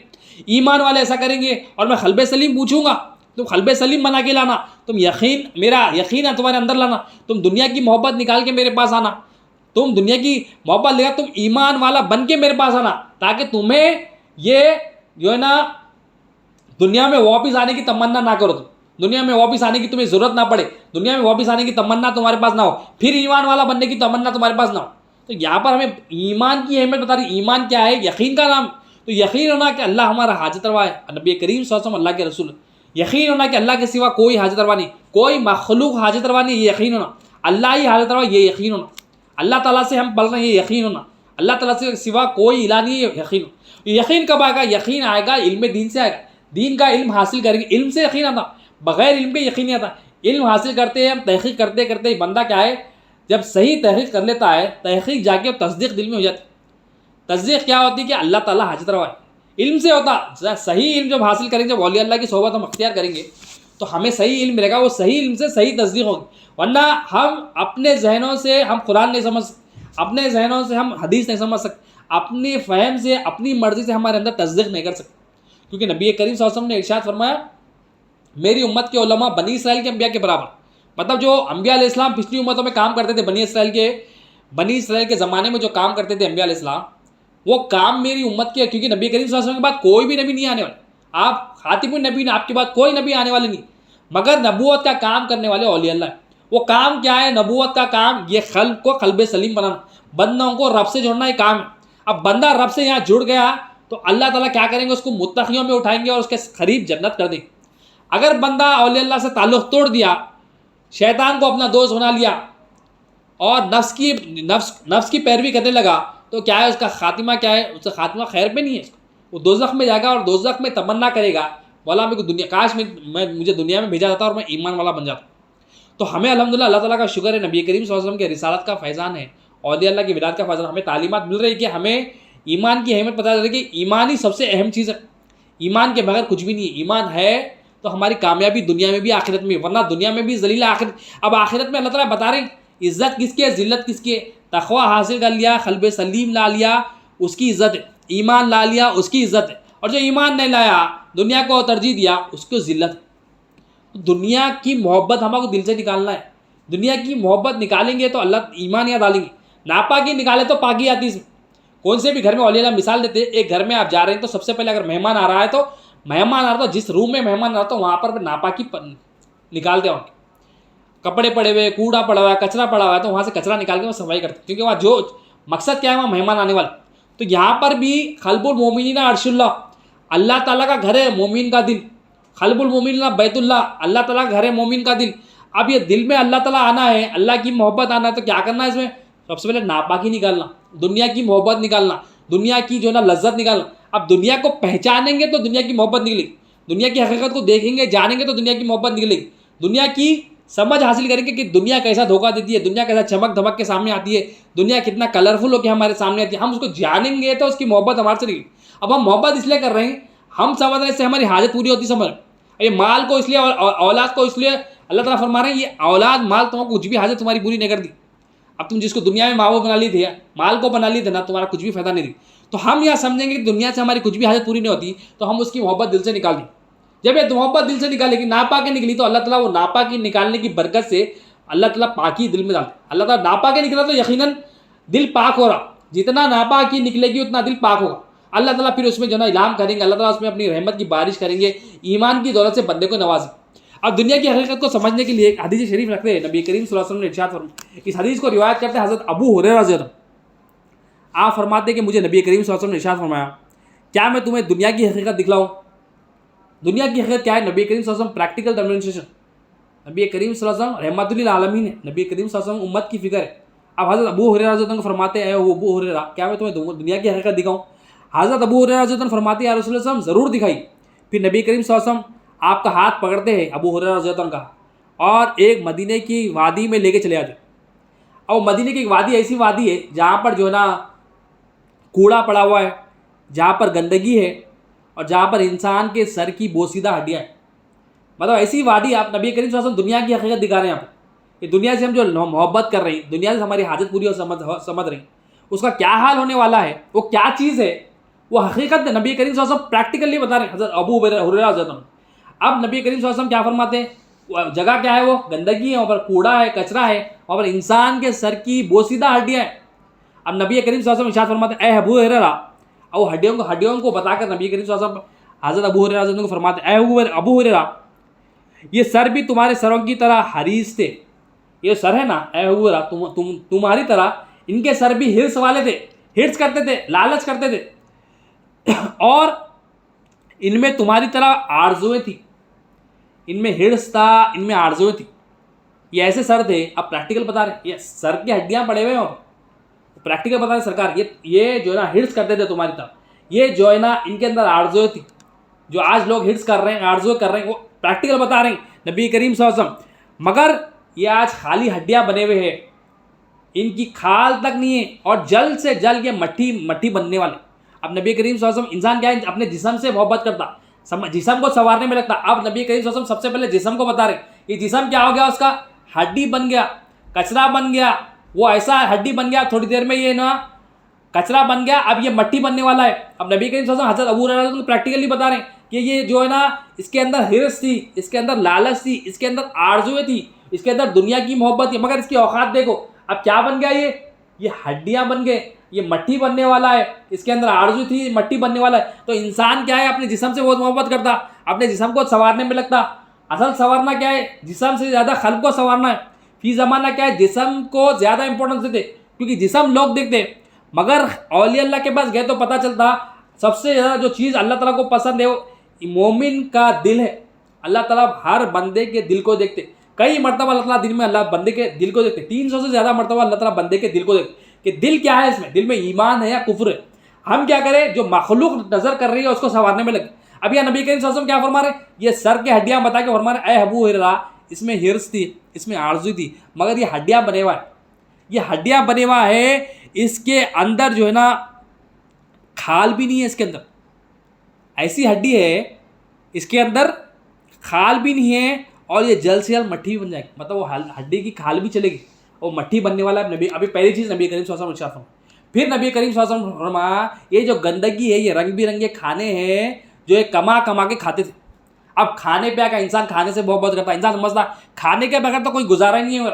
ایمان والے ایسا کریں گے، اور میں قلب سلیم پوچھوں گا. تم قلب سلیم بنا کے لانا، تم یقین، میرا یقین ہے تمہارے اندر لانا، تم دنیا کی محبت نکال کے میرے پاس آنا، تم دنیا کی محبت لے کر تم ایمان والا بن کے میرے پاس آنا، تاکہ تمہیں یہ جو ہے نا دنیا میں واپس آنے کی تمنا نہ کرو. تم دنیا میں واپس آنے کی تمہیں ضرورت نہ پڑے، دنیا میں واپس آنے کی تمنا تمہارے پاس نہ ہو، پھر ایمان والا بننے کی تمنا تمہارے پاس نہ ہو. تو یہاں پر ہمیں ایمان کی اہمیت بتا رہی. ایمان کیا ہے؟ یقین کا نام. تو یقین ہونا کہ اللہ ہمارا حاجت روا ہے، نبی کریم صلی اللہ علیہ وسلم اللہ کے رسول. یقین ہونا کہ اللہ کے سوا کوئی حاجت روا نہیں، کوئی مخلوق حاجت روا نہیں، یہ یقین ہونا. اللہ ہی حاجت روا، یہ یقین ہونا. اللہ تعالیٰ سے ہم پڑھ رہے ہیں، یہ یقین ہونا. اللہ تعالیٰ سے سوا کوئی الہ نہیں ہے، یقین. یقین کب آئے گا؟ یقین آئے گا علم دین سے آئے گا. دین کا علم حاصل کریں گے، علم سے یقین آتا، بغیر علم کے یقین نہیں آتا. علم حاصل کرتے ہیں ہم، تحقیق کرتے کرتے بندہ کیا ہے، جب صحیح تحقیق کر لیتا ہے، تحقیق جا کے تصدیق دل میں ہو جاتی. تصدیق کیا ہوتی ہے کہ اللہ تعالیٰ حاجت روا ہے. علم سے ہوتا. صحیح علم جب حاصل کریں گے، جب اولیاء اللہ کی صحبت ہم اختیار کریں گے تو ہمیں صحیح علم ملے گا، وہ صحیح علم سے صحیح تصدیق ہوگی. ورنہ ہم اپنے ذہنوں سے ہم قرآن نہیں سمجھ سکتے، اپنے ذہنوں سے ہم حدیث نہیں سمجھ سکتے، اپنی فہم سے اپنی مرضی سے ہمارے اندر تصدیق نہیں کر سکتے. کیونکہ نبی کریم صلی اللہ علیہ وسلم نے ارشاد فرمایا میری امت کے علماء بنی اسرائیل کے انبیاء کے برابر. مطلب جو انبیاء علیہ السلام پچھلی امتوں میں کام کرتے تھے، بنی اسرائیل کے زمانے میں جو کام کرتے تھے انبیاء علیہ السلام، وہ کام میری امت کے. کیونکہ نبی کریم صلی اللہ علیہ وسلم کے بعد کوئی بھی نبی نہیں آنے والا، آپ خاتم النبی نے، آپ کے بعد کوئی نبی آنے والے نہیں، مگر نبوت کا کام کرنے والے اولیاء اللہ. وہ کام کیا ہے؟ نبوت کا کام یہ خلق کو قلب سلیم بنانا، بندوں کو رب سے جوڑنا، یہ کام ہے. اب بندہ رب سے یہاں جڑ گیا تو اللہ تعالیٰ کیا کریں گے؟ اس کو متقیوں میں اٹھائیں گے اور اس کے قریب جنت کر دیں گے. اگر بندہ اولیاء اللہ سے تعلق توڑ دیا، شیطان کو اپنا دوست بنا لیا اور نفس کی پیروی کرنے لگا تو کیا ہے؟ اس کا خاتمہ کیا ہے؟ اس کا خاتمہ خیر پہ نہیں ہے. وہ دوزخ میں جائے گا اور دوزخ میں تمنا کرے گا مولا میرے کو دنیا، کاش مجھے دنیا میں بھیجا جاتا اور میں ایمان والا بن جاتا. تو ہمیں الحمدللہ اللہ تعالیٰ کا شکر ہے، نبی کریم صلی اللہ علیہ وسلم کے رسالت کا فیضان ہے، اولیاء اللہ کی ولایت کا فیضان. ہمیں تعلیمات مل رہی ہے کہ ہمیں ایمان کی اہمیت پتہ چل رہی ہے کہ ایمان ہی سب سے اہم چیز ہے. ایمان کے بغیر کچھ بھی نہیں ہے. ایمان ہے تو ہماری کامیابی دنیا میں بھی آخرت میں، ورنہ دنیا میں بھی ذلیل آخرت. اب آخرت میں اللہ تعالیٰ بتا رہے ہیں عزت کس کی ہے، ذلت کس کی ہے. تقوی حاصل کر لیا، قلب سلیم لا لیا، اس کی عزت ہے. ایمان لا لیا، اس کی عزت ہے. اور جو ایمان نہیں لایا، دنیا کو ترجیح دیا، اس کو ذلت ہے. دنیا کی محبت ہمارے کو دل سے نکالنا ہے. دنیا کی محبت نکالیں گے تو اللہ ایمان یاد ڈالیں گے. ناپاکی نکالے تو پاکی آتی ہے. کون سے بھی گھر میں اولیاء اللہ مثال دیتے ہیں، ایک گھر میں آپ جا رہے ہیں تو سب سے پہلے اگر مہمان آ رہا ہے تو جس روم میں مہمان آ رہا تو وہاں پر ناپاکی نکالتے ہیں. کپڑے پڑے ہوئے، کوڑا پڑا ہوا ہے، کچرا پڑا ہوا ہے تو وہاں سے کچرا نکال کے وہ صفائی کرتے ہیں، کیونکہ وہاں جو مقصد کیا ہے، وہاں مہمان آنے والا. تو یہاں پر بھی قلب المومنین عرش اللہ، اللہ تعالیٰ کا گھر ہے مومن کا دل. قلب المومنین بیت اللہ، اللہ تعالیٰ کا گھر ہے مومن کا دل. اب یہ دل میں اللہ تعالیٰ آنا ہے، اللہ کی محبت آنا ہے تو کیا کرنا ہے؟ اس میں سب سے پہلے ناپاکی نکالنا، دنیا کی محبت نکالنا. دنیا کی جو ہے نا لذت نکالنا. اب دنیا کو پہچانیں گے تو دنیا کی محبت نکلے گی, دنیا کی حقیقت کو دیکھیں گے جانیں گے تو دنیا کی محبت نکلے گی, دنیا کی سمجھ حاصل کریں گے کہ دنیا کیسا دھوکہ دیتی ہے, دنیا کیسا چمک دھمک کے سامنے آتی ہے, دنیا کتنا کلرفل ہو کے ہمارے سامنے آتی ہے. ہم اس کو جانیں گے تو اس کی محبت ہمارے سے نکلے گی. اب ہم محبت اس لیے کر رہے ہیں, ہم سمجھ رہے ہیں اس سے ہماری حاجت پوری ہوتی, سمجھ یہ مال کو اس لیے اور اولاد کو اس لیے اللہ تعالیٰ فرما رہے ہیں یہ اولاد مال تمہیں کچھ بھی حاجت تمہاری پوری نہیں کر دی. اب تم جس کو دنیا میں ماں بنا لی تھے, مال کو بنا لی تھے نا, تمہارا کچھ بھی فائدہ نہیں دی. تو ہم یہ سمجھیں گے کہ دنیا سے ہماری کچھ بھی حاجت پوری نہیں ہوتی, تو ہم اس کی محبت دل سے نکال دیں. جب یہ محبت دل سے نکالے گی, ناپاکی نکلی, تو اللہ تعالیٰ وہ ناپاکی نکالنے کی برکت سے اللہ تعالیٰ پاکی دل میں ڈالتے. اللہ تعالیٰ ناپاکی نکلا تو یقیناً دل پاک ہو رہا, جتنا ناپاکی نکلے گی اتنا دل پاک ہوگا. اللہ تعالیٰ پھر اس میں جو ہے نا انعام کریں گے, اللہ تعالیٰ اس میں اپنی رحمت کی بارش کریں گے, ایمان کی دولت سے بندے کو نوازیں. اب دنیا کی حقیقت کو سمجھنے کے لیے ایک حدیث شریف رکھتے ہیں, نبی کریم صلی اللہ علیہ وسلم نے ارشاد فرمایا. اس حدیث کو روایت کرتے ہیں حضرت ابو ہریرہ رضی اللہ عنہ. آپ فرماتے ہیں کہ مجھے نبی کریم صلی اللہ علیہ وسلم نے ارشاد فرمایا, کیا میں تمہیں دنیا کی حقیقت دکھلاؤں؟ دنیا کی حقیقت کیا ہے؟ نبی کریم صلی اللہ علیہ وسلم پریکٹیکل ڈیمونسٹریشن. نبی کریم صلی اللہ علیہ وسلم رحمت للعالمین ہے, نبی کریم صلی اللہ علیہ وسلم امت کی فکر ہے. اب حضرت ابو ہریرہ رضی اللہ عنہ فرماتے ہیں, اے ابو ہریرہ, کیا میں تمہیں دنیا کی حقیقت دکھاؤں؟ حضرت ابو ہریرہ رضی اللہ عنہ فرماتے ہیں, یا رسول اللہ صلی اللہ علیہ وسلم ضرور دکھائی. پھر نبی کریم صلی اللہ علیہ وسلم آپ کا ہاتھ پکڑتے ہیں, ابو ہریرہ رضی اللہ عنہ کا, اور ایک مدینے کی وادی میں لے کے چلے آتے. اور مدینے کی ایک وادی ایسی وادی ہے جہاں پر جو ہے نا کوڑا پڑا ہوا ہے, جہاں پر گندگی ہے, اور جہاں پر انسان کے سر کی بوسیدہ ہڈیاں ہیں. مطلب ایسی وادی آپ نبی کریم صلی اللہ علیہ وسلم دنیا کی حقیقت دکھا رہے ہیں. آپ کہ دنیا سے ہم جو محبت کر رہے ہیں, دنیا سے ہماری حاجت پوری اور سمجھ رہے ہیں, اس کا کیا حال ہونے والا ہے, وہ کیا چیز ہے, وہ حقیقت نبی کریم صلی اللہ علیہ وسلم پریکٹیکلی بتا رہے ہیں. حضرت ابو ہریرہ رضی اللہ عنہ. اب نبی کریم صلی اللہ علیہ وسلم کیا فرماتے ہیں, جگہ کیا ہے, وہ گندگی ہے, وہاں پر کوڑا ہے, کچرا ہے, وہاں پر انسان کے سر کی بوسیدہ ہڈیاں ہیں. اب نبی کریم صلی اللہ علیہ وسلم ارشاد فرماتے ہیں, اے ابو ہریرہ, اور ہڈیوں کو بتا کر نبی کریم صلی اللہ علیہ وسلم حضرت ابو ہریرہ رضی اللہ عنہ کو فرماتے ہیں, اے ابو ہریرہ, یہ سر بھی تمہارے سروں کی طرح حریص تھے. یہ سر ہے نا, اے ابو ہریرہ, تمہاری طرح ان کے سر بھی ہرس والے تھے, ہرس کرتے تھے, لالچ کرتے تھے, اور ان میں تمہاری طرح آرزویں تھیں. ان میں ہرس تھا, ان میں آرزویں تھیں. یہ ایسے سر تھے. اب پریکٹیکل بتا رہے ہیں, یہ سر کی ہڈیاں پڑے ہوئے ہیں, پریکٹیکل بتا رہے ہیں سرکار, یہ جو ہے نا ہرس کرتے تھے تمہاری طرح. یہ جو ہے نا ان کے اندر آرزویں تھی. جو آج لوگ ہرس کر رہے ہیں, آرزویں کر رہے ہیں, وہ پریکٹیکل بتا رہے ہیں نبی کریم صلی اللہ علیہ وسلم. مگر یہ آج خالی ہڈیاں بنے ہوئے ہیں, ان کی کھال تک نہیں ہے, اور جلد سے جلد یہ مٹی بننے والے. اب نبی کریم صلی اللہ علیہ وسلم, انسان کیا ہے, اپنے جسم سے محبت کرتا, جسم کو سنوارنے میں لگتا. اب نبی کریم صلی اللہ علیہ وسلم سب سے پہلے جسم کو بتا رہے ہیں. یہ جسم کیا ہو گیا, اس کا ہڈی بن گیا, کچرا بن گیا, وہ ایسا ہڈی بن گیا, تھوڑی دیر میں یہ نا کچرا بن گیا, اب یہ مٹی بننے والا ہے. اب نبی کریم صلی اللہ علیہ وسلم حضرت ابو ہریرہ پریکٹیکلی بتا رہے ہیں کہ یہ جو ہے نا, اس کے اندر ہرس تھی, اس کے اندر لالچ تھی, اس کے اندر آرزویں تھی, اس کے اندر دنیا کی محبت تھی, مگر اس کی اوقات دیکھو اب کیا بن گیا, یہ ہڈیاں بن گئے, یہ مٹی بننے والا ہے. اس کے اندر آرزو تھی, مٹی بننے والا ہے. تو انسان کیا ہے, اپنے جسم سے بہت محبت کرتا, اپنے جسم کو سنوارنے میں لگتا. اصل سنوارنا کیا ہے, جسم سے زیادہ قلب کو سنوارنا ہے. فی زمانہ کیا ہے, جسم کو زیادہ امپورٹنس دیتے, کیونکہ جسم لوگ دیکھتے, مگر اولیاء اللہ کے پاس گئے تو پتہ چلتا سب سے زیادہ جو چیز اللہ تعالیٰ کو پسند ہے وہ مومن کا دل ہے. اللہ تعالیٰ ہر بندے کے دل کو دیکھتے. کئی مرتبہ اللہ تعالیٰ دل میں اللہ بندے کے دل کو دیکھتے, 300 سے زیادہ مرتبہ اللہ تعالیٰ بندے کے دل کو دیکھتے کہ دل کیا ہے, اس میں دل میں ایمان ہے یا کفر ہے. ہم کیا کریں, جو مخلوق نظر کر رہی ہے اس کو سنوارنے میں لگے. اب یہ نبی کریم صلی اللہ علیہ وسلم کیا فرما رہے ہیں, یہ سر کے ہڈیاں بتا کے فرما رہے ہیں, اے ابو ہریرہ, اس میں ہرس تھی, اس میں آرزو تھی, مگر یہ ہڈیاں بنے ہوا ہے, یہ ہڈیاں بنے ہوا ہے, اس کے اندر جو ہے نا کھال بھی نہیں ہے. اس کے اندر ایسی ہڈی ہے, اس کے اندر کھال بھی نہیں ہے, اور یہ جلد سے جلد مٹھی بن جائے گی. مطلب وہ ہڈی کی کھال بھی چلے گی, وہ مٹھی بننے والا ہے. نبی ابھی پہلی چیز نبی کریم صلی اللہ علیہ وسلم ارشاد. پھر نبی کریم صلی اللہ علیہ وسلم فرمایا, یہ جو گندگی ہے, یہ رنگ برنگے کھانے ہیں جو یہ کما کے کھاتے تھے. اب کھانے پہ آ کر انسان کھانے سے محبت کرتا, انسان سمجھتا کھانے کے بغیر تو کوئی گزارا ہی نہیں ہے,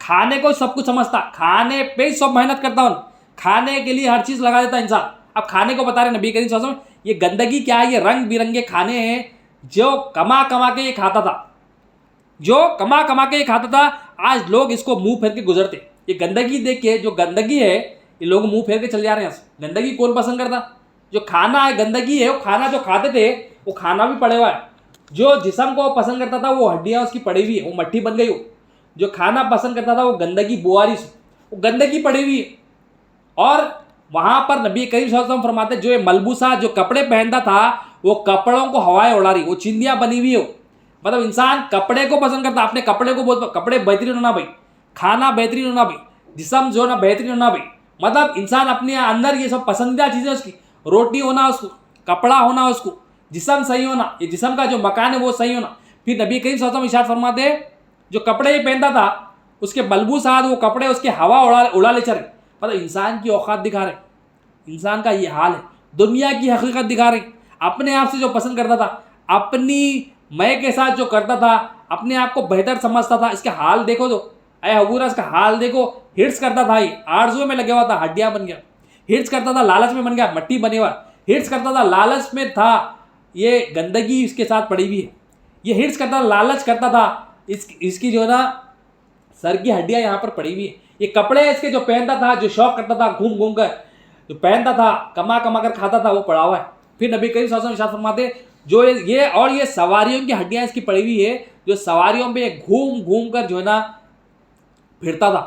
کھانے کو سب کچھ سمجھتا, کھانے پہ ہی سب محنت کرتا ہوں, کھانے کے لیے ہر چیز لگا دیتا انسان. اب کھانے کو بتا رہے نبی کریم صلی اللہ علیہ وسلم, یہ گندگی کیا ہے, یہ رنگ برنگے کھانے ہیں جو کما کے یہ کھاتا تھا, جو کما کے یہ کھاتا تھا. آج لوگ اس کو منہ پھیر کے گزرتے. یہ گندگی دیکھ کے, جو گندگی ہے, یہ لوگ منہ پھیر کے چل جا رہے ہیں. گندگی کون پسند کرتا, جو کھانا ہے گندگی ہے, وہ کھانا جو کھاتے تھے وہ کھانا بھی پڑے ہوا ہے. جو جسم کو پسند کرتا تھا وہ ہڈیاں اس کی پڑی ہوئی ہے, وہ مٹی بن گئی ہو. جو کھانا پسند کرتا تھا وہ گندگی بواری سے, وہ گندگی پڑی ہوئی ہے. اور وہاں پر نبی کریم صلی اللہ علیہ وسلم فرماتے جو یہ ملبوسات جو کپڑے پہنتا تھا وہ کپڑوں کو ہوائیں اڑا رہی، وہ چندیاں بنی ہوئی ہو. مطلب انسان کپڑے کو پسند کرتا، اپنے کپڑے کو بہت، کپڑے بہترین ہونا بھائی، کھانا بہترین ہونا بھائی، جسم جو نا بہترین ہونا بھائی. مطلب انسان اپنے اندر یہ سب پسندیدہ چیزیں اس کی، روٹی ہونا اس کو، کپڑا ہونا اس کو، جسم صحیح ہونا، یہ جسم کا جو مکان ہے وہ صحیح ہونا. پھر نبی کریم صلی اللہ علیہ وسلم ارشاد فرماتے جو کپڑے یہ پہنتا تھا اس کے ملبوسات وہ کپڑے اس کے ہوا اڑا لے چل رہے. مطلب انسان کی اوقات دکھا رہے، انسان کا یہ حال ہے، دنیا کی حقیقت دکھا رہے. اپنے آپ سے جو پسند کرتا تھا، اپنی میں کے ساتھ جو کرتا تھا، اپنے آپ کو بہتر سمجھتا تھا، اس کا حال دیکھو تو اے حضور اس کا حال دیکھو. ہرس کرتا تھا، یہ آرزو میں لگے ہوا تھا، ہڈیاں بن گیا. ہرس کرتا تھا، لالچ میں بن گیا، مٹی بنے ہوا. ہرس کرتا تھا، لالچ میں تھا، یہ گندگی اس کے ساتھ پڑی ہوئی ہے. یہ ہرس کرتا تھا، لالچ کرتا تھا، اس کی جو ہے نا سر کی ہڈیاں یہاں پر پڑی ہوئی ہے. یہ کپڑے اس کے جو پہنتا تھا، جو شوق کرتا تھا گھوم گھوم کر جو پہنتا تھا، کما کر کھاتا تھا، وہ پڑا ہوا ہے. پھر نبی کریم صلی اللہ علیہ وسلم ارشاد فرماتے جو یہ اور یہ سواریوں کی ہڈیاں اس کی پڑی ہوئی ہے، جو سواریوں پہ گھوم گھوم کر جو ہے نا پھرتا تھا.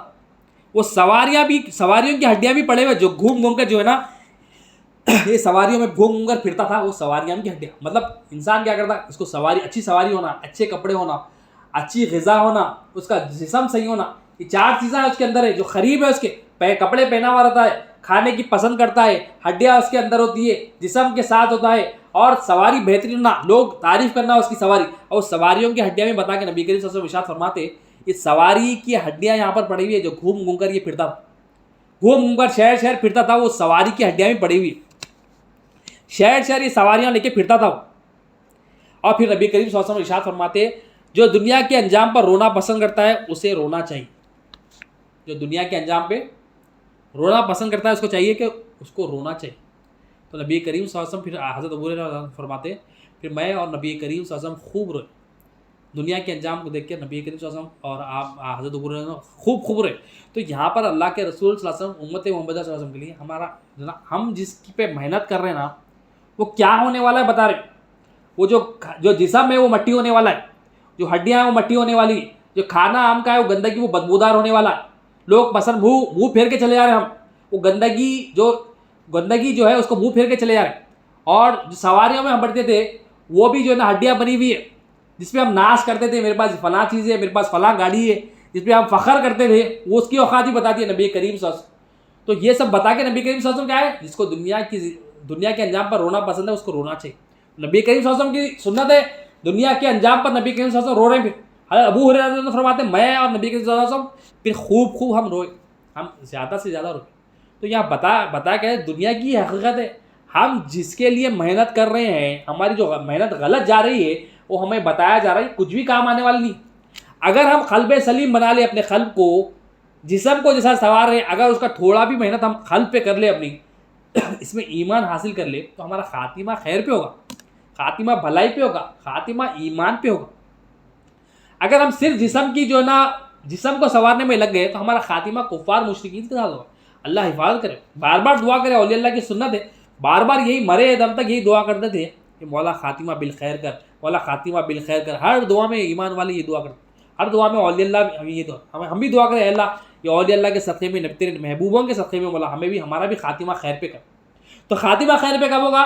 وہ سواریوں کی ہڈیاں بھی پڑے ہوئے جو گھوم گھوم کر جو ہے نا یہ سواریوں میں گھوم گھوم کر پھرتا تھا، وہ سواریاں کی ہڈیاں. مطلب انسان کیا کرتا، اس کو سواری، اچھی سواری ہونا، اچھے کپڑے ہونا، اچھی غذا ہونا، اس کا جسم صحیح ہونا، یہ 4 چیزیں اس کے اندر ہے. جو قریب ہے اس کے کپڑے پہنا ہوا رہتا ہے، کھانے کی پسند کرتا ہے، ہڈیاں اس کے اندر ہوتی ہے، جسم کے ساتھ ہوتا ہے، اور سواری بہترین ہونا، لوگ تعریف کرنا اس کی سواری. اور سواریوں کی ہڈیاں میں بتا کے نبی کریم صلی اللہ علیہ وسلم ارشاد فرماتے یہ سواری کی ہڈیاں یہاں پر پڑی ہوئی ہے جو گھوم گھوم کر یہ پھرتا تھا، گھوم گھوم کر شہر شہر پھرتا تھا، وہ سواری کی ہڈیاں بھی پڑی ہوئی ہے، شہر شہر یہ سواریاں لے کے پھرتا تھا. اور پھر نبی کریم صلی اللہ علیہ وسلم ارشاد فرماتے جو دنیا کے انجام پر رونا پسند کرتا ہے اسے رونا چاہیے. جو دنیا کے انجام پہ رونا پسند کرتا ہے اس کو چاہیے کہ اس کو رونا چاہیے. تو نبی کریم صلی اللہ علیہ وسلم پھر حضرت ابو ہریرہ فرماتے پھر میں اور نبی کریم صلی اللہ علیہ وسلم خوب روئے. دنیا کے انجام کو دیکھ کے نبی کریم صلی اللہ علیہ وسلم اور آپ حضرت ابو ہریرہ خوب روئے. تو یہاں پر اللہ کے رسول صلی اللہ علیہ وسلم امت محمدیہ صلی اللہ علیہ وسلم کے لیے ہمارا ہم جس پہ محنت کر رہے ہیں نا وہ کیا ہونے والا ہے بتا رہے. وہ جو جسم ہے وہ مٹی ہونے والا ہے، جو ہڈیاں ہیں وہ مٹی ہونے والی ہے، جو کھانا ہم کا ہے وہ گندگی وہ بدبودار ہونے والا ہے. لوگ پسند منہ پھیر کے چلے جا رہے ہیں، ہم وہ گندگی جو ہے اس کو منہ پھیر کے چلے جا رہے ہیں. اور جو سواریوں میں ہم بڑھتے تھے وہ بھی جو ہے نا ہڈیاں بنی ہوئی ہے، جس پہ ہم ناش کرتے تھے میرے پاس فلاں چیز ہے، میرے پاس فلاں گاڑی ہے، جس پہ ہم فخر کرتے تھے، وہ اس کی اوقات ہی بتاتی ہے نبی کریم صلی اللہ علیہ وسلم. تو یہ سب بتا کے نبی کریم صلی اللہ علیہ وسلم کیا ہے، جس کو دنیا کے انجام پر رونا پسند ہے اس کو رونا چاہیے. نبی کریم صلی اللہ علیہ وسلم کی سنت ہے، دنیا کے انجام پر نبی کریم صلی اللہ علیہ وسلم رو رہے ہیں. پھر ابو ہریرہ فرماتے ہیں میں اور نبی کریم صلی اللہ علیہ وسلم پھر خوب ہم روئے، ہم زیادہ سے زیادہ روئے. تو یہاں بتا کہ دنیا کی حقیقت ہے، ہم جس کے لیے محنت کر رہے ہیں، ہماری جو محنت غلط جا رہی ہے وہ ہمیں بتایا جا رہا ہے کچھ بھی کام آنے والی نہیں. اگر ہم قلب سلیم بنا لیں اپنے قلب کو، جسم کو جیسا سوار رہے، اگر اس کا تھوڑا بھی محنت ہم قلب پہ کر لیں اپنی اس میں ایمان حاصل کر لے تو ہمارا خاتمہ خیر پہ ہوگا، خاتمہ بھلائی پہ ہوگا، خاتمہ ایمان پہ ہوگا. اگر ہم صرف جسم کی جو ہے نا جسم کو سنوارنے میں لگ گئے تو ہمارا خاتمہ کفار مشرکین کے ساتھ ہوگا. اللہ حفاظت کرے. بار بار دعا کرے، اولیاء اللہ کی سنت ہے، بار بار یہی مرے دم تک یہی دعا کرتے تھے کہ مولا خاتمہ بالخیر کر، مولا خاتمہ بالخیر کر. ہر دعا میں ایمان والے یہ دعا کرتے، ہر دعا میں اولیاء اللہ ہمیں یہ دعا، ہم بھی دعا کریں اے اللہ یہ اولیاء اللہ کے صدقے میں، تیرے محبوبوں کے صدقے میں مولا ہمارا بھی خاتمہ خیر پہ کر. تو خاتمہ خیر پہ کب ہوگا؟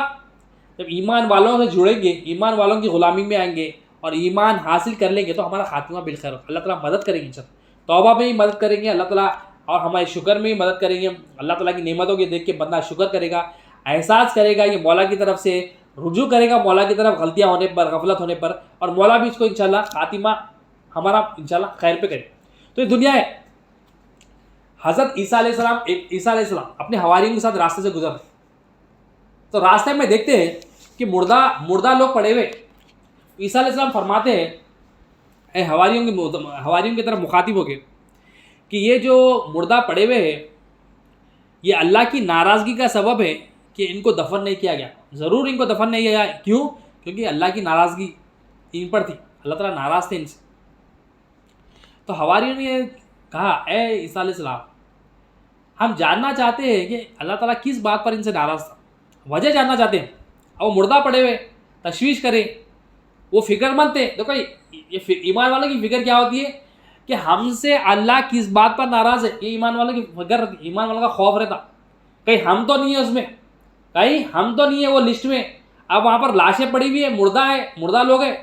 جب ایمان والوں سے جڑیں گے، ایمان والوں کی غلامی میں آئیں گے اور ایمان حاصل کر لیں گے تو ہمارا خاتمہ بالخیر ہوگا. اللہ تعالیٰ مدد کریں گے، انشاءاللہ توبہ میں ہی مدد کریں گے اللہ تعالیٰ، اور ہمارے شکر میں ہی مدد کریں گے. اللہ تعالیٰ کی نعمتوں کے دیکھ کے بندہ شکر کرے گا، احساس کرے گا، یہ مولا کی طرف سے رجوع کرے گا مولا کی طرف غلطیاں ہونے پر، غفلت ہونے پر، اور مولا بھی اس کو انشاءاللہ خاتمہ ہمارا انشاءاللہ خیر پہ کرے. تو یہ دنیا ہے. حضرت عیسیٰ علیہ السلام اپنے حواریوں کے ساتھ راستے سے گزر رہے، تو راستے میں دیکھتے ہیں کہ مردہ لوگ پڑے ہوئے. عیسیٰ علیہ السلام فرماتے ہیں اے حواریوں کی طرف مخاطب ہو گئے کہ یہ جو مردہ پڑے ہوئے ہیں یہ اللہ کی ناراضگی کا سبب ہے کہ ان کو دفن نہیں کیا گیا. ضرور ان کو دفن نہیں کیا گیا، کیوں؟ کیونکہ اللہ کی ناراضگی ان پر تھی، اللہ تعالیٰ ناراض تھے ان سے. تو حواریوں نے کہا اے عیسیٰ علیہ السلام ہم جاننا چاہتے ہیں کہ اللہ تعالیٰ کس بات پر ان سے ناراض تھا، وجہ جاننا چاہتے ہیں. اور وہ مردہ پڑے ہوئے تشویش کرے، وہ فکر مند تھے. دیکھو یہ ایمان والوں کی فکر کیا ہوتی ہے کہ ہم سے اللہ کس بات پر ناراض ہے، یہ ایمان والوں کی فکر رہتی، ایمان والوں کا خوف رہتا. کہیں ہم تو نہیں ہے اس میں، کہیں ہم تو نہیں ہے وہ لسٹ میں. اب وہاں پر لاشیں پڑی ہوئی ہیں، مردہ ہے، مردہ لوگ ہیں.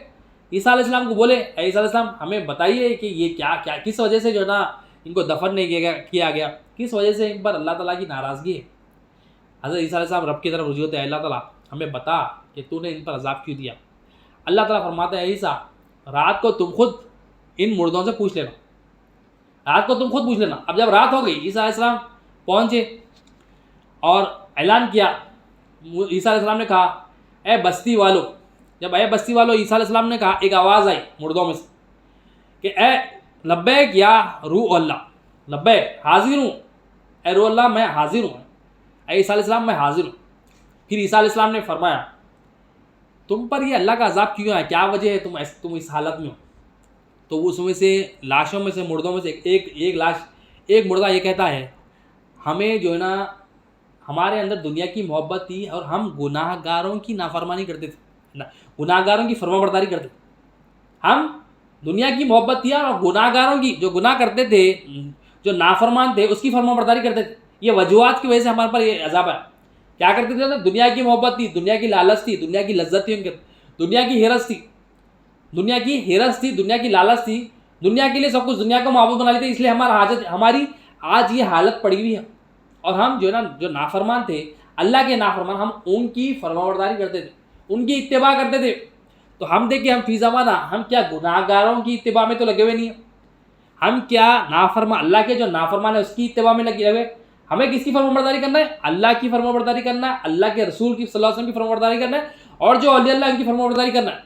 عیسیٰ علیہ السلام کو بولے اے عیسیٰ علیہ السلام ہمیں بتائیے کہ یہ کیا کس وجہ سے جو ہے نا ان کو دفن نہیں کیا گیا، کس وجہ سے ان پر اللہ تعالیٰ کی ناراضگی ہے. حضرت عیسیٰ علیہ السلام رب کی طرف رجوع ہوتے ہیں، اللہ تعالیٰ ہمیں بتا کہ تو نے ان پر عذاب کیوں دیا. اللہ تعالیٰ فرماتے ہیں عیسیٰ رات کو تم خود ان مردوں سے پوچھ لینا، رات کو تم خود پوچھ لینا. اب جب رات ہو گئی عیسیٰ علیہ السلام پہنچے اور اعلان کیا. عیسیٰ علیہ السلام نے کہا اے بستی والو، جب اے بستی والو عیسیٰ علیہ السلام نے کہا ایک آواز آئی مردوں میں سے کہ اے لبیک یا روح اللہ، لبیک حاضر ہوں، اے روح اللہ میں حاضر ہوں، اے عیسیٰ علیہ السلام میں حاضر ہوں. پھر عیسیٰ علیہ السلام نے فرمایا تم پر یہ اللہ کا عذاب کیوں ہے، کیا وجہ ہے تم اس حالت میں ہو. تو اس میں سے لاشوں میں سے مردوں میں سے ایک مردہ یہ کہتا ہے ہمیں جو ہے نا ہمارے اندر دنیا کی محبت تھی اور ہم گناہ گاروں کی نافرمانی کرتے تھے، گناہ گاروں کی فرما برداری کرتے تھے. ہم دنیا کی محبت تھی اور گناہ گاروں کی، جو گناہ کرتے تھے، جو نافرمان تھے، اس کی فرما برداری کرتے تھے. یہ وجوہات کی وجہ سے ہمارے پر یہ عذاب ہے. کیا کرتے تھے؟ دنیا کی محبت تھی، دنیا کی لالچ تھی، دنیا کی لذت تھی، ان کے دنیا کی ہرس تھی، دنیا کی لالچ تھی، دنیا کے لیے سب کچھ دنیا کو معبود بنا لیتے. اس لیے ہماری آج یہ حالت پڑی ہوئی ہے. اور ہم جو ہے نا جو نافرمان تھے، اللہ کے نافرمان، ہم ان کی فرمانبرداری کرتے تھے، ان کی اتباع کرتے تھے. تو ہم دیکھیں ہم فی زمانہ ہم کیا گناہ گاروں کی اتباع میں تو لگے ہوئے نہیں ہیں، ہم کیا اللہ کے جو نافرمان ہے اس کی اتباع میں لگے ہوئے. ہمیں کس کی فرمانبرداری کرنا ہے؟ اللہ کی فرمانبرداری کرنا ہے، اللہ کے رسول کی صلی اللہ علیہ وسلم کی فرمانبرداری کرنا ہے، اور جو اولیاء اللہ ان کی فرمانبرداری کرنا ہے،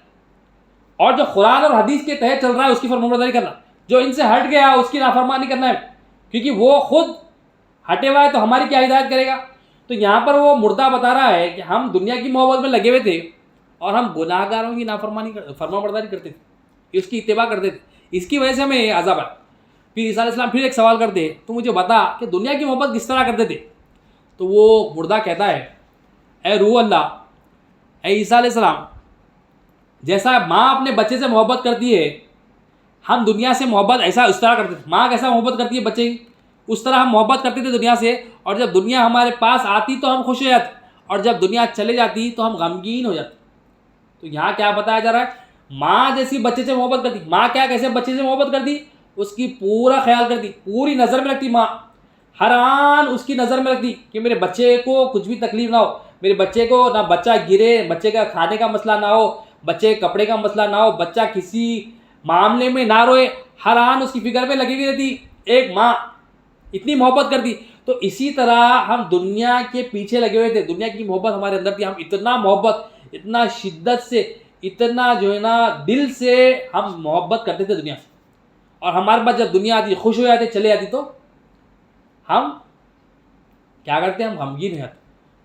اور جو قرآن اور حدیث کے تحت چل رہا ہے اس کی فرمانبرداری کرنا. جو ان سے ہٹ گیا اس کی نافرمانی کرنا ہے، کیونکہ وہ خود ہٹے ہوا ہے تو ہماری کیا ہدایت کرے گا. تو یہاں پر وہ مردہ بتا رہا ہے کہ ہم دنیا کی محبت میں لگے ہوئے تھے اور ہم گناہ گاروں کی فرمانبرداری کرتے تھے، اس کی اتباع کرتے تھے، اس کی وجہ سے ہمیں یہ عذاب ہے. پھر عیسیٰ علیہ السلام پھر ایک سوال کرتے ہیں تو مجھے بتا کہ دنیا کی محبت کس طرح کرتے تھے. تو وہ مردہ کہتا ہے اے روح اللہ، اے عیسیٰ علیہ السلام، جیسا ماں اپنے بچے سے محبت کرتی ہے، ہم دنیا سے محبت اس طرح کرتے تھے. ماں کیسا محبت کرتی ہے بچے کی، اس طرح ہم محبت کرتے تھے دنیا سے. اور جب دنیا ہمارے پاس آتی تو ہم خوش ہو جاتے، اور جب دنیا چلے جاتی تو ہم غمگین ہو جاتے. تو یہاں کیا بتایا جا رہا ہے؟ ماں جیسی بچے سے محبت کرتی. ماں کیسے بچے سے محبت کرتی؟ اس کی پورا خیال کرتی، پوری نظر میں رکھتی. ماں ہر آن اس کی نظر میں رکھتی کہ میرے بچے کو کچھ بھی تکلیف نہ ہو، میرے بچے کو نہ بچہ گرے، بچے کا کھانے کا مسئلہ نہ ہو، بچے کے کپڑے کا مسئلہ نہ ہو، بچہ کسی معاملے میں نہ روئے. ہر آن اس کی فکر میں لگی ہوئی رہتی ایک ماں، اتنی محبت کرتی. تو اسی طرح ہم دنیا کے پیچھے لگے ہوئے تھے، دنیا کی محبت ہمارے اندر تھی. ہم اتنا محبت، اتنا شدت سے، اتنا جو ہے نا دل سے ہم محبت کرتے تھے دنیا سے. اور ہمارے پاس جب دنیا آتی، خوش ہو جاتے، چلے جاتی، تو ہم کیا کرتے ہیں؟ ہم غمگین ہو جاتے.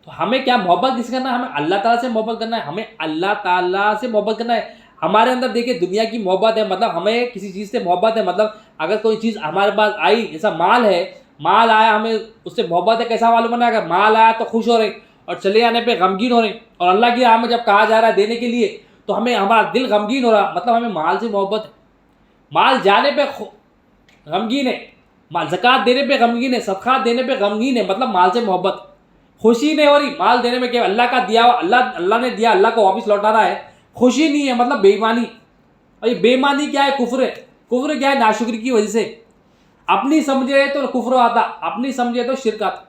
تو ہمیں کیا محبت کس سے کرنا ہے؟ ہمیں اللہ تعالیٰ سے محبت کرنا ہے. ہمیں اللہ تعالیٰ سے محبت کرنا ہے. ہمارے اندر دیکھیں دنیا کی محبت ہے، مطلب ہمیں کسی چیز سے محبت ہے، مطلب اگر کوئی چیز ہمارے پاس آئی، جیسا مال ہے، مال آیا، ہمیں اس سے محبت ہے. کیسا معلوم ہے؟ اگر مال آیا تو خوش ہو رہے اور چلے جانے پہ غمگین ہو رہے. اور اللہ کی راہ میں جب کہا جا رہا ہے دینے کے لیے تو ہمارا دل غمگین ہو رہا، مطلب ہمیں مال سے محبت ہے. مال جانے پہ غمگین ہے، مال زکوٰۃ دینے پہ غمگین ہے، صدقات دینے پہ غمگین ہے، مطلب مال سے محبت. خوشی نہیں ہو رہی مال دینے میں کہ اللہ کا دیا، اللہ نے دیا، اللہ کو واپس لوٹانا ہے، خوشی نہیں ہے، مطلب بے ایمانی. اور یہ بے ایمانی کیا ہے؟ کفر ہے. کفر کیا ہے؟ ناشکری کی وجہ سے. اپنی سمجھے تو کفر آتا، اپنی سمجھے تو شرک آتا،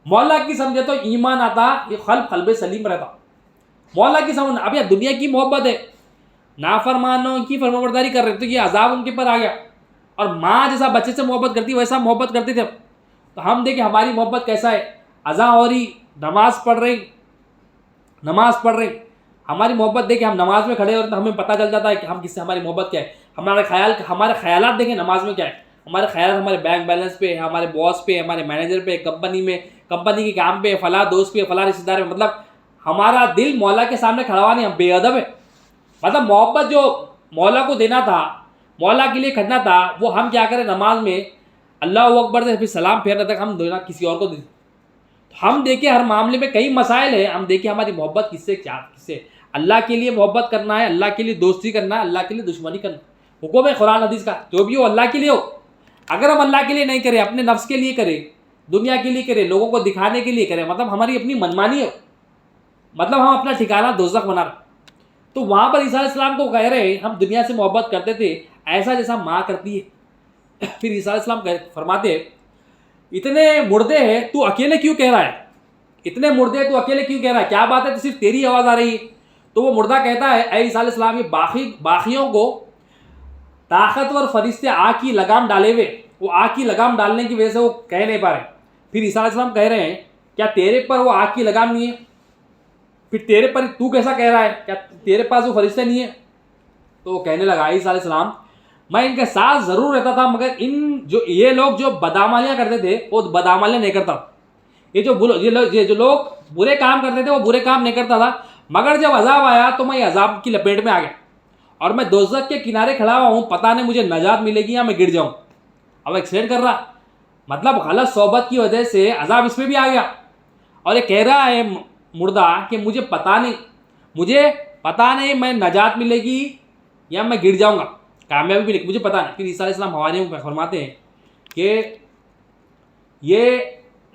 مولا کی سمجھے تو ایمان آتا، یہ قلب سلیم رہتا. مولا کی سمجھ، اب یہ دنیا کی محبت ہے، نافرمانوں کی فرمانبرداری کر رہے تو یہ عذاب ان کے پر آ گیا. اور ماں جیسا بچے سے محبت کرتی ویسا محبت کرتے تھے. تو ہم دیکھیں ہماری محبت کیسا ہے. اذان ہو رہی، نماز پڑھ رہے، ہماری محبت دیکھیں، ہم نماز میں کھڑے ہوتے تو ہمیں پتہ چل جاتا ہے کہ ہم کس سے، ہماری محبت کیا ہے. ہمارے خیالات دیکھیں نماز میں کیا ہے. ہمارے خیالات ہمارے بینک بیلنس پہ، ہمارے باس پہ، ہمارے مینیجر پہ، کمپنی کے کام پہ، فلاں دوست پہ، فلاں رشتہ دار پہ. مطلب ہمارا دل مولا کے سامنے کھڑا ہوا نہیں، ہم بے ادب ہے. مطلب محبت جو مولا کو دینا تھا، مولا کے لیے کھڑنا تھا، وہ ہم کیا کریں نماز میں اللہ اکبر سے پھر سلام پھیرنے تک ہم دینا کسی اور کو دیں. ہم دیکھیں ہر معاملے میں کئی مسائل ہیں، ہم دیکھیں ہماری محبت کس سے اللہ کے لیے محبت کرنا ہے، اللہ کے لیے دوستی کرنا ہے، اللہ کے لیے دشمنی کرنا ہے. حکم ہے قرآن حدیث کا جو بھی ہو اللہ کے لیے ہو. اگر ہم اللہ کے لیے نہیں کریں، اپنے نفس کے لیے کریں، دنیا کے لیے کرے, لوگوں کو دکھانے کے لیے کرے, مطلب ہماری اپنی منمانی ہے, مطلب ہم اپنا ٹھکانہ دوزخ بنا رہے. تو وہاں پر عیسیٰ علیہ السلام کو کہہ رہے ہم دنیا سے محبت کرتے تھے ایسا جیسا ماں کرتی ہے. پھر عیسیٰ علیہ السلام فرماتے اتنے مردے ہیں تو اکیلے کیوں کہہ رہا ہے, اتنے مردے ہیں تو اکیلے کیوں کہہ رہا ہے, کیا بات ہے, تو صرف تیری آواز آ رہی ہے. تو وہ مردہ کہتا ہے اے عیسیٰ علیہ السلام, یہ باقیوں کو طاقتور فرشتے آگ کی لگام ڈالے ہوئے, وہ آگ کی لگام ڈالنے کی وجہ سے وہ کہہ نہیں پا رہے. پھر عیسیٰ علیہ السلام کہہ رہے ہیں کیا تیرے پر وہ آگ کی لگام نہیں ہے, پھر تیرے پر تو کیسا کہہ رہا ہے, کیا تیرے پاس وہ فرشتے نہیں ہیں. تو وہ کہنے لگا عیسیٰ علیہ السلام میں ان کے ساتھ ضرور رہتا تھا, مگر یہ لوگ جو بدعمالیاں کرتے تھے وہ بدعمالیاں نہیں کرتا, یہ جو لوگ برے کام کرتے تھے وہ برے کام نہیں کرتا تھا, مگر جب عذاب آیا تو میں عذاب کی لپیٹ میں آ گیا اور میں دوزخ کے کنارے کھڑا ہوا ہوں, پتہ نہیں مجھے نجات ملے گی یا میں گر جاؤں. اب ایکسپلین کر رہا, مطلب غلط صحبت کی وجہ سے عذاب اس میں بھی آ گیا, اور یہ کہہ رہا ہے مردہ کہ مجھے پتہ نہیں میں نجات ملے گی یا میں گر جاؤں گا, کامیابی ملے گی, مجھے پتہ نہیں. پھر عیسیٰ علیہ السلام حواریوں کو فرماتے ہیں کہ یہ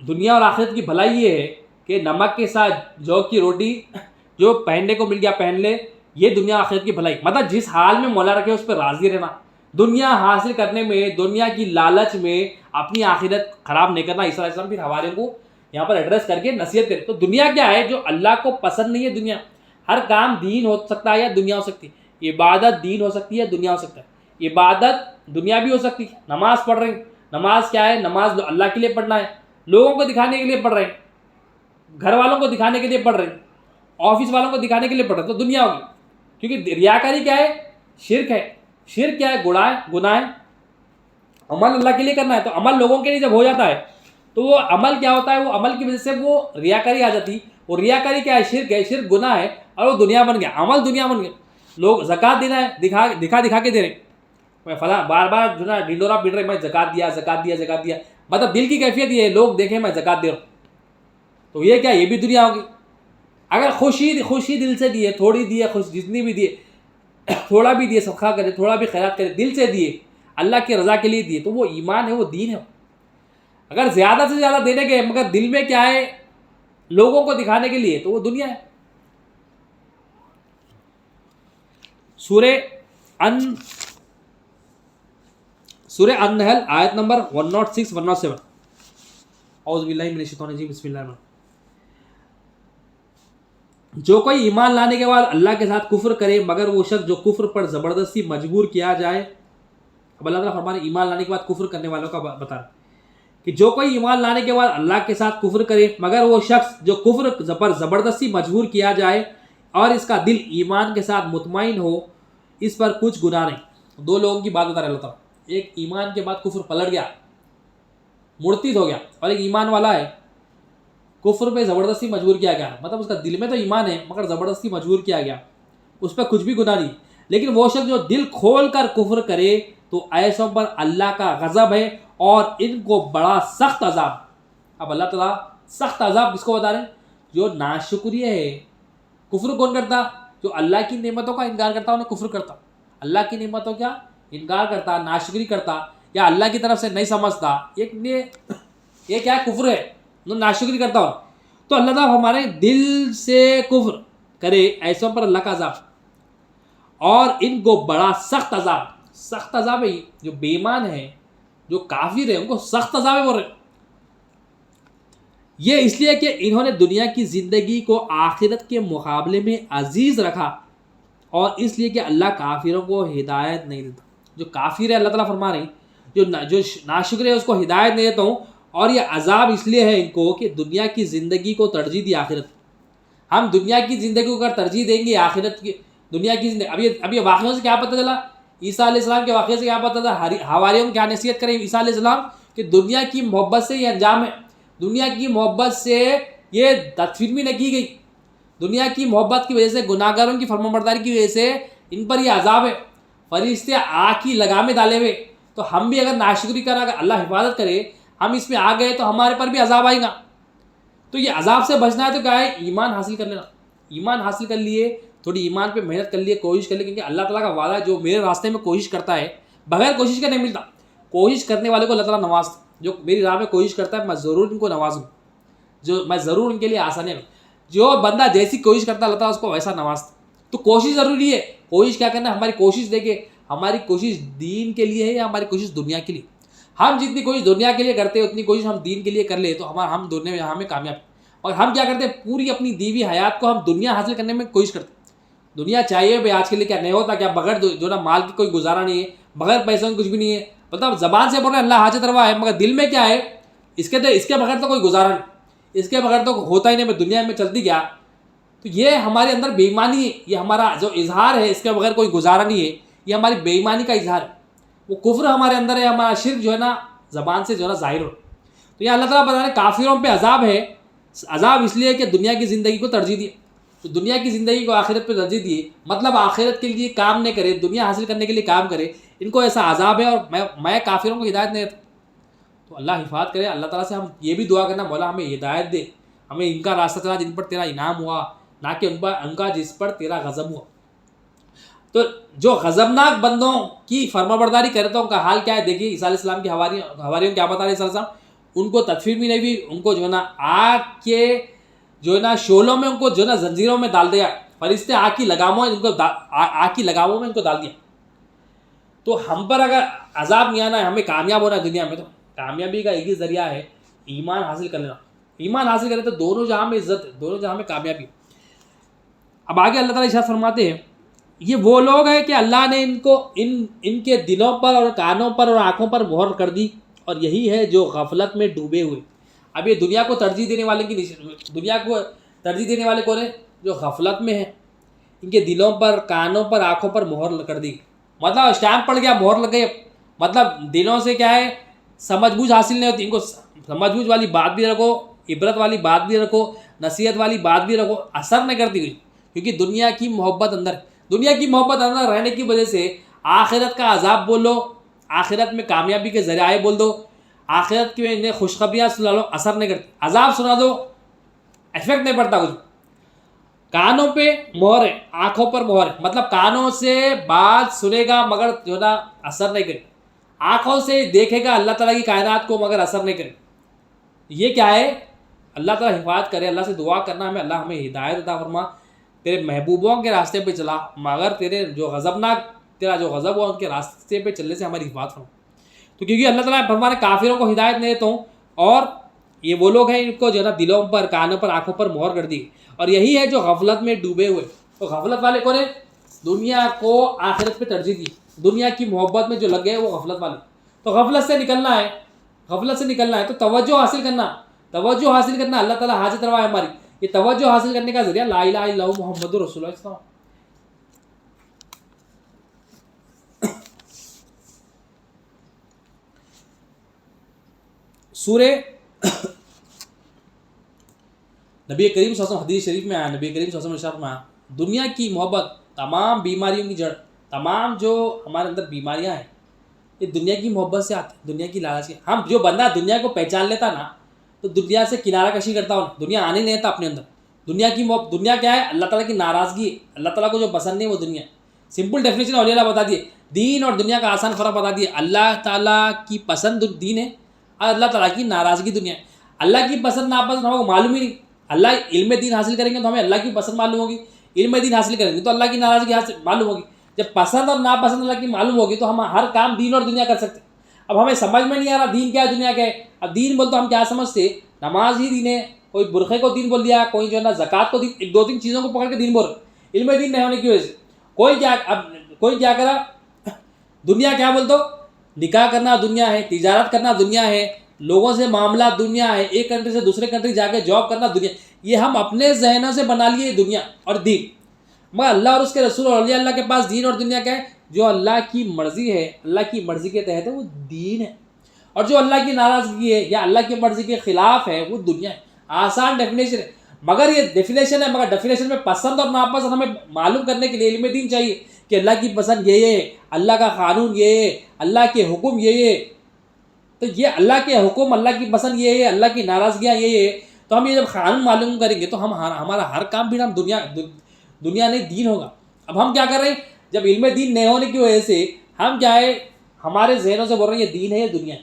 دنیا اور آخرت کی بھلائی یہ ہے کہ نمک کے ساتھ جو کی روٹی جو پہننے کو مل گیا پہن لے, یہ دنیا آخرت کی بھلائی. مطلب جس حال میں مولا رکھے اس پہ راضی رہنا, دنیا حاصل کرنے میں, دنیا کی لالچ میں اپنی آخرت خراب نہیں کرنا. عیسیٰ علیہ السلام پھر حواریوں کو یہاں پر ایڈریس کر کے نصیحت کرے. تو دنیا کیا ہے, جو اللہ کو پسند نہیں ہے دنیا. ہر کام دین ہو سکتا ہے یا دنیا ہو سکتی ہے, عبادت دین ہو سکتی ہے دنیا ہو سکتا ہے. عبادت دنیا بھی ہو سکتی ہے, نماز پڑھ رہے ہیں, نماز کیا ہے, نماز اللہ کے لیے پڑھنا ہے, لوگوں کو دکھانے کے لیے پڑھ رہے ہیں, گھر والوں کو دکھانے کے لیے پڑھ رہے ہیں, آفس والوں کو دکھانے کے لیے پڑھ رہے ہیں, تو دنیا ہوگی. کیونکہ ریاکاری کیا ہے, شرک ہے. شرک کیا ہے, گناہ ہے. عمل اللہ کے لیے کرنا ہے, تو عمل لوگوں کے لیے جب ہو جاتا ہے تو وہ عمل کیا ہوتا ہے, وہ عمل کی وجہ سے وہ ریاکاری آ جاتی. وہ ریاکاری کیا ہے, شرک ہے, شرک گناہ ہے, اور وہ دنیا بن گیا, عمل دنیا بن گیا. لوگ زکوٰۃ دینا ہے, دکھا کے دے رہے, میں فلاں بار بار جو نا ڈنڈورا پیٹ رہے, میں زکوٰۃ دیا, مطلب دل کی کیفیت یہ ہے, لوگ دیکھیں میں زکوٰۃ دے رہا ہوں, تو یہ کیا, یہ بھی دنیا ہوگی. اگر خوشی دل سے دیے, تھوڑی دیے, جتنی بھی دیے, تھوڑا بھی دیے, صدقہ کرے, تھوڑا بھی خیرات کرے, دل سے دیے, اللہ کی رضا کے لیے دیے, تو وہ ایمان ہے, وہ دین ہے. اگر زیادہ سے زیادہ دینے کے مگر دل میں کیا ہے, لوگوں کو دکھانے کے لیے, تو وہ دنیا ہے. سورہ النحل آیت نمبر 106-107. اعوذ باللہ من الشیطان الرجیم, بسم اللہ الرحمن الرحیم. جو کوئی ایمان لانے کے بعد اللہ کے ساتھ کفر کرے, مگر وہ شخص جو کفر پر زبردستی مجبور کیا جائے. اب اللہ تعالیٰ فرمانے ایمان لانے کے بعد کفر کرنے والوں کا بتا رہا کہ جو کوئی ایمان لانے کے بعد اللہ کے ساتھ کفر کرے, مگر وہ شخص جو کفر پر زبردستی مجبور کیا جائے اور اس کا دل ایمان کے ساتھ مطمئن ہو, اس پر کچھ گناہ نہیں. دو لوگوں کی بات بتا رہے اللہ تعالیٰ, ایک ایمان کے بعد کفر پلٹ گیا, مرتد ہو گیا, اور ایک ایمان والا ہے کفر پہ زبردستی مجبور کیا گیا, مطلب اس کا دل میں تو ایمان ہے مگر زبردستی مجبور کیا گیا, اس پہ کچھ بھی گناہ نہیں. لیکن وہ شخص جو دل کھول کر کفر کرے تو ایسوں پر اللہ کا غضب ہے اور ان کو بڑا سخت عذاب. اب اللہ تعالیٰ سخت عذاب کس کو بتا رہے ہیں, جو ناشکریہ ہے. کفر کون کرتا, جو اللہ کی نعمتوں کا انکار کرتا انہیں کفر کرتا. اللہ کی نعمتوں کا انکار کرتا, ناشکری کرتا, یا اللہ کی طرف سے نہیں سمجھتا, یہ کیا کفر ہے, ناشکری کرتا ہو. تو اللہ تعالیٰ ہمارے دل سے کفر کرے ایسوں پر اللہ کا عذاب, اور ان کو بڑا سخت عذاب ہے. جو بے ایمان ہے, جو کافر ہے, ان کو سخت عذاب ہے بول رہے. یہ اس لیے کہ انہوں نے دنیا کی زندگی کو آخرت کے مقابلے میں عزیز رکھا, اور اس لیے کہ اللہ کافروں کو ہدایت نہیں دیتا. جو کافر ہے اللہ تعالیٰ فرما رہے ہیں, جو ناشکر ہے اس کو ہدایت نہیں دیتا ہوں, اور یہ عذاب اس لیے ہے ان کو کہ دنیا کی زندگی کو ترجیح دی آخرت. ہم دنیا کی زندگی کو اگر ترجیح دیں گے آخرت کی, دنیا کی زندگی, اب یہ واقعوں سے کیا پتہ چلا, عیسیٰ علیہ السلام کے واقعے سے کیا پتہ تھا, حواریوں کو کیا نصیحت کریں عیسیٰ علیہ السلام کہ دنیا کی محبت سے یہ انجام ہے, دنیا کی محبت سے یہ تدفین بھی نہ کی گئی, دنیا کی محبت کی وجہ سے, گناہ گاروں کی فرمانبرداری کی وجہ سے ان پر یہ عذاب ہے. فرشتے آگ کی لگامیں ڈالے ہوئے, تو ہم بھی اگر ناشکری کریں, اگر اللہ حفاظت کرے, ہم اس میں آ گئے تو ہمارے پر بھی عذاب آئے گا. تو یہ عذاب سے بچنا ہے تو کیا ہے, ایمان حاصل کر لینا. ایمان حاصل کر لیے, تھوڑی ایمان پہ محنت کر لیے, کوشش کر لیے, کیونکہ اللہ تعالیٰ کا وعدہ جو میرے راستے میں کوشش کرتا ہے, بغیر کوشش کے نہیں ملتا. کوشش کرنے والے کو اللہ تعالیٰ نوازتا. جو میری راہ میں کوشش کرتا ہے میں ضرور ان کو نوازوں، جو میں ضرور ان کے لیے آسانیاں کروں. جو بندہ جیسی کوشش کرتا ہے اللہ تعالیٰ اس کو ویسا نوازتا. تو کوشش ضروری ہے. کوشش کیا کرنا ہے؟ ہماری کوشش دیکھیں ہماری کوشش دین کے لیے ہے یا ہماری کوشش دنیا کے لیے. ہم جتنی کوشش دنیا کے لیے کرتے ہیں اتنی کوشش ہم دین کے لیے کر لیں تو ہم دنیا میں ہمیں کامیاب. اور ہم کیا کرتے ہیں؟ پوری اپنی دیوی حیات کو ہم دنیا حاصل کرنے میں کوشش کرتے ہیں. دنیا چاہیے بھائی آج کے لیے کیا نہیں ہوتا کیا بغیر جو نا مال کی کوئی گزارا نہیں ہے، بغیر پیسوں کی کچھ بھی نہیں ہے. مطلب زبان سے بول رہے ہیں اللہ حاجت روا ہے مگر دل میں کیا ہے؟ اس کے بغیر تو کوئی گزارا نہیں، اس کے بغیر تو ہوتا ہی نہیں، میں دنیا میں چلتی کیا. تو یہ ہمارے اندر بے ایمانی ہے. یہ ہمارا جو اظہار ہے اس کے بغیر کوئی گزارا نہیں ہے، یہ ہماری بے ایمانی کا اظہار ہے. وہ کفر ہمارے اندر ہے، ہمارا شرک جو ہے نا زبان سے جو ہے نا ظاہر ہو. تو یہ اللہ تعالیٰ بتا رہے ہیں کافروں پہ عذاب ہے. عذاب اس لیے کہ دنیا کی زندگی کو ترجیح دی، تو دنیا کی زندگی کو آخرت پہ ترجیح دی، مطلب آخرت کے لیے کام نہیں کرے، دنیا حاصل کرنے کے لیے کام کرے، ان کو ایسا عذاب ہے. اور میں کافروں کو ہدایت نہیں دیتا. تو اللہ حفاظت کرے. اللہ تعالیٰ سے ہم یہ بھی دعا کرنا مولا ہمیں ہدایت دے، ہمیں ان کا راستہ چلا جن پر تیرا انعام ہوا، نہ کہ ان کا جس پر تیرا غضب ہوا. تو جو غضبناک بندوں کی فرما برداری کرتے ہیں ان کا حال کیا ہے دیکھیے. عیسیٰ علیہ السلام کی حواریوں کیا بتا رہے ہیں عیسیٰ علیہ السلام؟ ان کو تدفین بھی نہیں ہوئی، ان کو جو ہے نا آگ کے جو ہے نا شعلوں میں ان کو جو ہے نا زنجیروں میں ڈال دیا. فرشتے آگ کی لگاموں میں ان کو ڈال دیا. تو ہم پر اگر عذاب نہیں آنا ہے، ہمیں کامیاب ہونا ہے دنیا میں، تو کامیابی کا ایک ہی ذریعہ ہے ایمان حاصل کر لینا. ایمان حاصل کرے تو دونوں جہاں میں عزت ہے، دونوں جہاں میں کامیابی. اب آگے اللہ تعالیٰ ارشاد فرماتے ہیں یہ وہ لوگ ہیں کہ اللہ نے ان کو ان کے دلوں پر اور کانوں پر اور آنکھوں پر مہر کر دی، اور یہی ہے جو غفلت میں ڈوبے ہوئے. اب یہ دنیا کو ترجیح دینے والے کون ہیں؟ جو غفلت میں ہیں. ان کے دلوں پر کانوں پر آنکھوں پر مہر کر دی، مطلب اسٹیمپ پڑ گیا، مہر لگ گئی. مطلب دلوں سے کیا ہے؟ سمجھ بوجھ حاصل نہیں ہوتی. ان کو سمجھ بوجھ والی بات بھی رکھو، عبرت والی بات بھی رکھو، نصیحت والی بات بھی رکھو، اثر نہیں کرتی ہوئی. کیونکہ دنیا کی محبت اندر رہنے کی وجہ سے آخرت کا عذاب بول لو، آخرت میں کامیابی کے ذریعے بول دو، آخرت کی انہیں خوشخبریاں سنا لو، اثر نہیں کرتی. عذاب سنا دو، افیکٹ نہیں پڑتا کچھ. کانوں پہ مہر ہے، آنکھوں پر مہر ہے، مطلب کانوں سے بات سنے گا مگر جو ہے نا اثر نہیں کرے، آنکھوں سے دیکھے گا اللہ تعالیٰ کی کائنات کو مگر اثر نہیں کرے. یہ کیا ہے؟ اللہ تعالیٰ حفاظت کرے. اللہ سے دعا کرنا ہمیں، اللہ ہمیں ہدایت عطا فرما، تیرے محبوبوں کے راستے پہ چلا مگر تیرا جو غضب ہوا ان کے راستے پہ چلنے سے ہماری حفاظت فرما. تو کیونکہ اللہ تعالیٰ فرما رہے کافروں کو ہدایت نہیں دیتا ہوں، اور یہ وہ لوگ ہیں ان کو جو ہے نا دلوں پر کانوں پر آنکھوں پر مہر کر دی، اور یہی ہے جو غفلت میں ڈوبے ہوئے. تو غفلت والے کون ہیں؟ دنیا کو آخرت پہ ترجیح دی، دنیا کی محبت میں جو لگ گئے وہ غفلت والے. تو غفلت سے نکلنا ہے تو توجہ حاصل کرنا اللہ تعالیٰ حاجت روا ہے ہماری. یہ توجہ حاصل کرنے کا ذریعہ لا الہ الا اللہ محمد رسول اللہ صلی اللہ علیہ وسلم. سورہ نبی کریم صلی اللہ علیہ وسلم حدیث شریف میں آیا، نبی کریم صلی اللہ علیہ وسلم میں آیا دنیا کی محبت تمام بیماریوں کی جڑ، تمام جو ہمارے اندر بیماریاں ہیں یہ دنیا کی محبت سے آتی، دنیا کی لالچ کی. ہم جو بندہ دنیا کو پہچان لیتا نا تو دنیا سے کنارہ کشی کرتا ہوں، دنیا آنے نہیں دیتا اپنے اندر. دنیا کیا ہے؟ اللہ تعالیٰ کی ناراضگی ہے. اللہ تعالیٰ کو جو پسند نہیں وہ دنیا ہے. سمپل ڈیفینیشن اولیاء اللہ بتا دیے، دین اور دنیا کا آسان فرق بتا دیے. اللہ تعالیٰ کی پسند دین ہے اور اللہ تعالیٰ کی ناراضگی دنیا ہے. اللہ کی پسند ناپسند ہمیں معلوم ہی نہیں. اللہ علم دین حاصل کریں گے تو ہمیں اللہ کی پسند معلوم ہوگی، علم دین حاصل کریں گے تو اللہ کی ناراضگی معلوم ہوگی. جب پسند اور ناپسند اللہ کی معلوم ہوگی تو ہم ہر کام دین اور دنیا کر سکتے. اب ہمیں سمجھ میں نہیں آ رہا دین کیا ہے دنیا کیا ہے. اب دین بول تو ہم کیا سمجھتے؟ نماز ہی دین ہے، کوئی برقعے کو دین بول دیا، کوئی جو ہے نا زکوٰۃ کو دین، ایک دو تین چیزوں کو پکڑ کے دین بول رہے. علم دین نہیں ہونے کی وجہ سے کوئی کیا کرا، دنیا کیا بول دو، نکاح کرنا دنیا ہے، تجارت کرنا دنیا ہے، لوگوں سے معاملات دنیا ہے، ایک کنٹری سے دوسرے کنٹری جا کے جاب کرنا دنیا. یہ ہم اپنے ذہنوں سے بنا لیے دنیا اور دین. مگر اللہ اور اس کے رسول اور اولیاء اللہ کے پاس دین اور دنیا کیا ہے؟ جو اللہ کی مرضی ہے، اللہ کی مرضی کے تحت ہے وہ دین ہے، اور جو اللہ کی ناراضگی ہے یا اللہ کی مرضی کے خلاف ہے وہ دنیا ہے. آسان ڈیفینیشن ہے، مگر یہ ڈیفینیشن ہے، مگر ڈیفینیشن میں پسند اور ناپسند ہمیں معلوم کرنے کے لیے علم دین چاہیے کہ اللہ کی پسند یہ ہے، اللہ کا قانون یہ ہے، اللہ کے حکم یہ ہے. تو یہ اللہ کے حکم، اللہ کی پسند یہ ہے، اللہ کی ناراضگیاں یہ ہے. تو ہم یہ جب قانون معلوم کریں گے تو ہمارا ہر کام بھی ہم دنیا نہیں دین ہوگا. اب ہم کیا کر رہے ہیں؟ جب علم دین نہیں ہونے کی وجہ سے ہم کیا ہے، ہمارے ذہنوں سے بول رہے ہیں یہ دین ہے یہ دنیا ہے.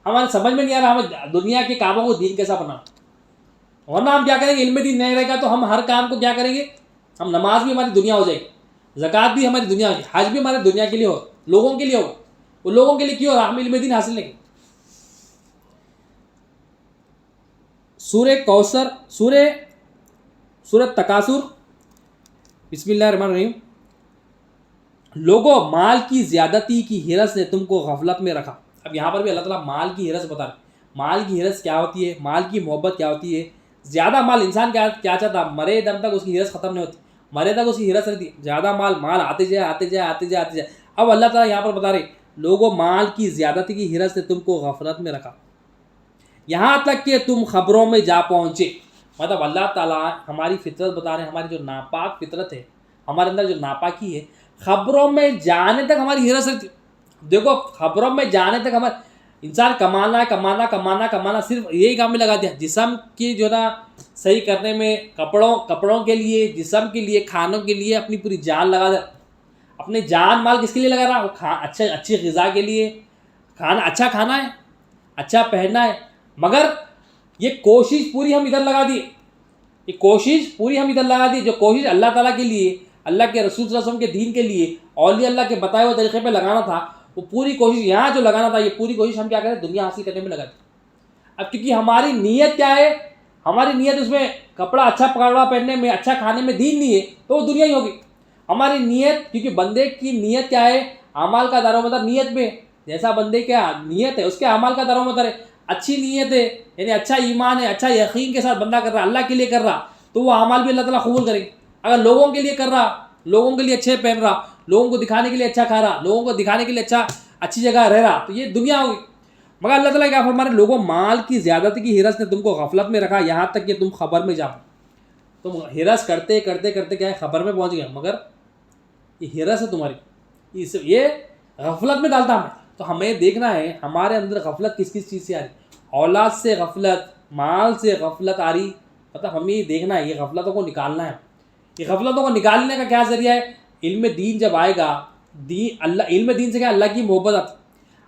ہمارے سمجھ میں نہیں آ رہا ہمیں دنیا کے کاموں کو دین کیسا بنا، ورنہ ہم کیا کریں گے، علم دین نہیں رہے گا تو ہم ہر کام کو کیا کریں گے، ہم نماز بھی ہماری دنیا ہو جائے گی، زکوٰۃ بھی ہماری دنیا ہوگی، حج بھی ہمارے دنیا کے لیے ہو، لوگوں کے لیے ہو، وہ لوگوں کے لیے کیوں، ہم علم دین حاصل نہیں۔ سورہ کوثر، سورہ تکاثر، بسم اللہ الرحمن الرحیم۔ لوگوں، مال کی زیادتی کی حرص نے تم کو غفلت میں رکھا۔ اب یہاں پر بھی اللہ تعالیٰ مال کی حرص بتا رہے، مال کی حرص کیا ہوتی ہے، مال کی محبت کیا ہوتی ہے۔ زیادہ مال انسان کیا چاہتا، مرے دم تک اس کی حرص ختم نہیں ہوتی، مرے تک اس کی حرص رہتی، زیادہ مال آتے جائے آتے جائے آتے جائے آتے جائے۔ اب اللہ تعالیٰ یہاں پر بتا رہے، لوگوں مال کی زیادتی کی حرص نے تم کو غفلت میں رکھا، یہاں تک کہ تم خبروں میں جا پہنچے۔ مطلب اللہ تعالیٰ ہماری فطرت بتا رہے ہیں، ہماری جو ناپاک فطرت ہے، ہمارے اندر جو ناپاکی ہے، خبروں میں جانے تک ہماری حرص رہتی۔ دیکھو خبروں میں جانے تک ہمارا انسان کمانا کمانا کمانا کمانا صرف یہی کام میں لگا دیا، جسم کی جو نا صحیح کرنے میں، کپڑوں کے لیے، جسم کے لیے، کھانوں کے لیے اپنی پوری جان لگا دیا۔ اپنی جان مال کس کے لیے لگا رہا، اچھی غذا کے لیے، اچھا کھانا ہے، اچھا پہننا ہے، مگر یہ کوشش پوری ہم ادھر لگا دی، یہ کوشش پوری ہم ادھر لگا دی، جو کوشش اللہ تعالیٰ کے لیے، اللہ کے رسول صلی اللہ علیہ وسلم کے دین کے لیے، اولیاء اللہ کے بتائے ہوئے طریقے پہ لگانا تھا، وہ پوری کوشش یہاں جو لگانا تھا، یہ پوری کوشش ہم کیا کریں، دنیا حاصل کرنے میں لگا دی۔ اب کیونکہ ہماری نیت کیا ہے، ہماری نیت اس میں کپڑا اچھا پکڑا پہننے میں، اچھا کھانے میں دین نہیں ہے، تو وہ دنیا ہی ہوگی۔ ہماری نیت، کیونکہ بندے کی نیت کیا ہے، اعمال کا دار و مدار نیت میں، جیسا بندے کیا نیت ہے اس کے اعمال کا دار و مدار ہے۔ اچھی نیت ہے یعنی اچھا ایمان ہے، اچھا یقین کے ساتھ بندہ کر رہا، اللہ کے لیے کر رہا، تو وہ اعمال بھی اللہ تعالیٰ قبول کرے گا۔ اگر لوگوں کے لیے کر رہا، لوگوں کے لیے اچھے پہن رہا، لوگوں کو دکھانے کے لیے اچھا کھا رہا، لوگوں کو دکھانے کے لیے اچھی جگہ رہ رہا، تو یہ دنیا ہوگی۔ مگر اللہ تعالیٰ کیا فرما رہے، لوگوں مال کی زیادتی کی حرص نے تم کو غفلت میں رکھا، یہاں تک کہ تم خبر میں جاؤ۔ تم حرص کرتے کرتے کرتے کیا ہے، خبر میں پہنچ گئے، مگر یہ حرص ہے تمہاری، یہ غفلت میں ڈالتا ہمیں۔ تو ہمیں دیکھنا ہے ہمارے اندر غفلت کس کس چیز سے آ رہی، اولاد سے غفلت، مال سے غفلت آ رہی، مطلب ہمیں یہ دیکھنا ہے، یہ غفلتوں کو نکالنا ہے۔ یہ غفلتوں کو نکالنے کا کیا ذریعہ ہے، علم دین جب آئے گا، علم دین سے کیا اللہ کی محبت آتی،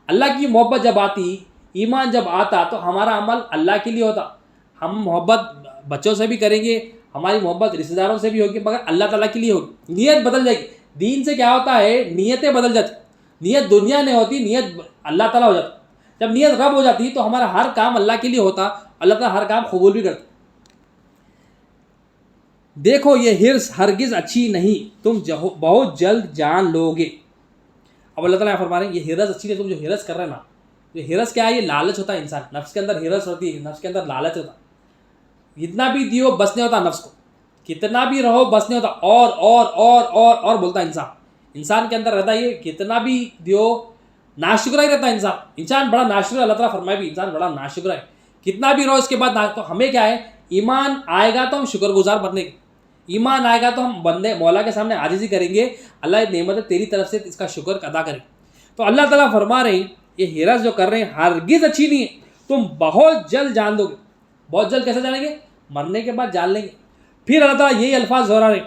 اللہ کی محبت جب آتی، ایمان جب آتا، تو ہمارا عمل اللہ کے لیے ہوتا، ہم محبت بچوں سے بھی کریں گے، ہماری محبت رشتہ داروں سے بھی ہوگی، مگر اللہ تعالیٰ کے لیے ہوگی، نیت بدل جائے گی۔ دین سے کیا ہوتا ہے، نیتیں بدل جاتی، نیت دنیا نہیں ہوتی، نیت اللہ تعالیٰ ہو جاتی۔ جب نیت رب ہو جاتی تو ہمارا ہر کام اللہ کے لیے ہوتا، اللہ تعالیٰ ہر کام قبول بھی کرتا۔ دیکھو یہ حرص ہرگز اچھی نہیں، تم بہت جلد جان لو گے۔ اب اللہ تعالیٰ فرما رہے ہیں یہ حرص اچھی نہیں، تم جو حرص کر رہے ہیں نا، یہ حرص کیا ہے، یہ لالچ ہوتا ہے، انسان نفس کے اندر حرص ہوتی ہے، نفس کے اندر لالچ ہوتا ہے، جتنا بھی دیو بس نہیں ہوتا، نفس کو کتنا بھی رہو بس نہیں ہوتا، اور بولتا ہے انسان کے اندر رہتا ہے، یہ کتنا بھی دیو ناشکرہ ہی رہتا ہے انسان بڑا ناشکرہ، اللہ تعالیٰ فرمائے بھی انسان بڑا ناشکرہ ہے، کتنا بھی رہو اس کے بعد تو ہمیں کیا ہے، ایمان آئے گا تو ہم شکر گزار بننے کے، ایمان آئے گا تو ہم بندے مولا کے سامنے عاجزی کریں گے، اللہ یہ نعمت ہے تیری طرف سے، اس کا شکر ادا کریں۔ تو اللہ تعالیٰ فرما رہے ہیں یہ حرص جو کر رہے ہیں ہرگز اچھی نہیں ہے، تم بہت جلد جان دو گے۔ بہت جلد کیسے جانیں گے، مرنے کے بعد جان لیں گے۔ پھر اللہ تعالیٰ یہی الفاظ دہرا رہے ہیں،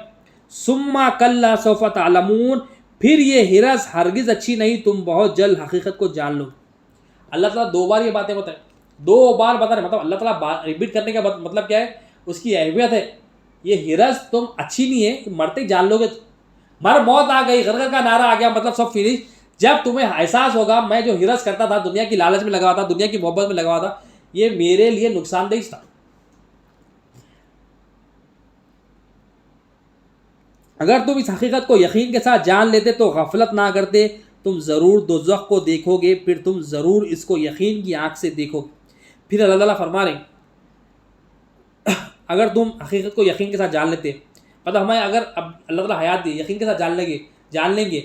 ثم کلا سوف تعلمون، پھر یہ حرص ہرگز اچھی نہیں، تم بہت جلد حقیقت کو جان لو۔ اللہ تعالیٰ دو بار یہ باتیں بتائیں، دو بار بتا رہے، مطلب اللہ تعالیٰ ریپیٹ کرنے کا مطلب کیا ہے، اس کی اہمیت ہے۔ یہ حرص تم اچھی نہیں ہے، مرتے ہی جان لو گے، موت آ گئی، غرغر کا نعرہ آ گیا، مطلب سب فنش۔ جب تمہیں احساس ہوگا میں جو حرص کرتا تھا، دنیا کی لالچ میں لگا ہوا تھا، دنیا کی محبت میں لگا ہوا تھا، یہ میرے لیے نقصان دہ تھا۔ اگر تم اس حقیقت کو یقین کے ساتھ جان لیتے تو غفلت نہ کرتے، تم ضرور دوزخ کو دیکھو گے، پھر تم ضرور اس کو یقین کی آنکھ سے دیکھو گے۔ پھر اللہ تعالیٰ فرما رہے ہیں اگر تم حقیقت کو یقین کے ساتھ جان لیتے، مطلب ہمیں اگر اب اللہ تعالیٰ حیات دی، یقین کے ساتھ جان لیں گے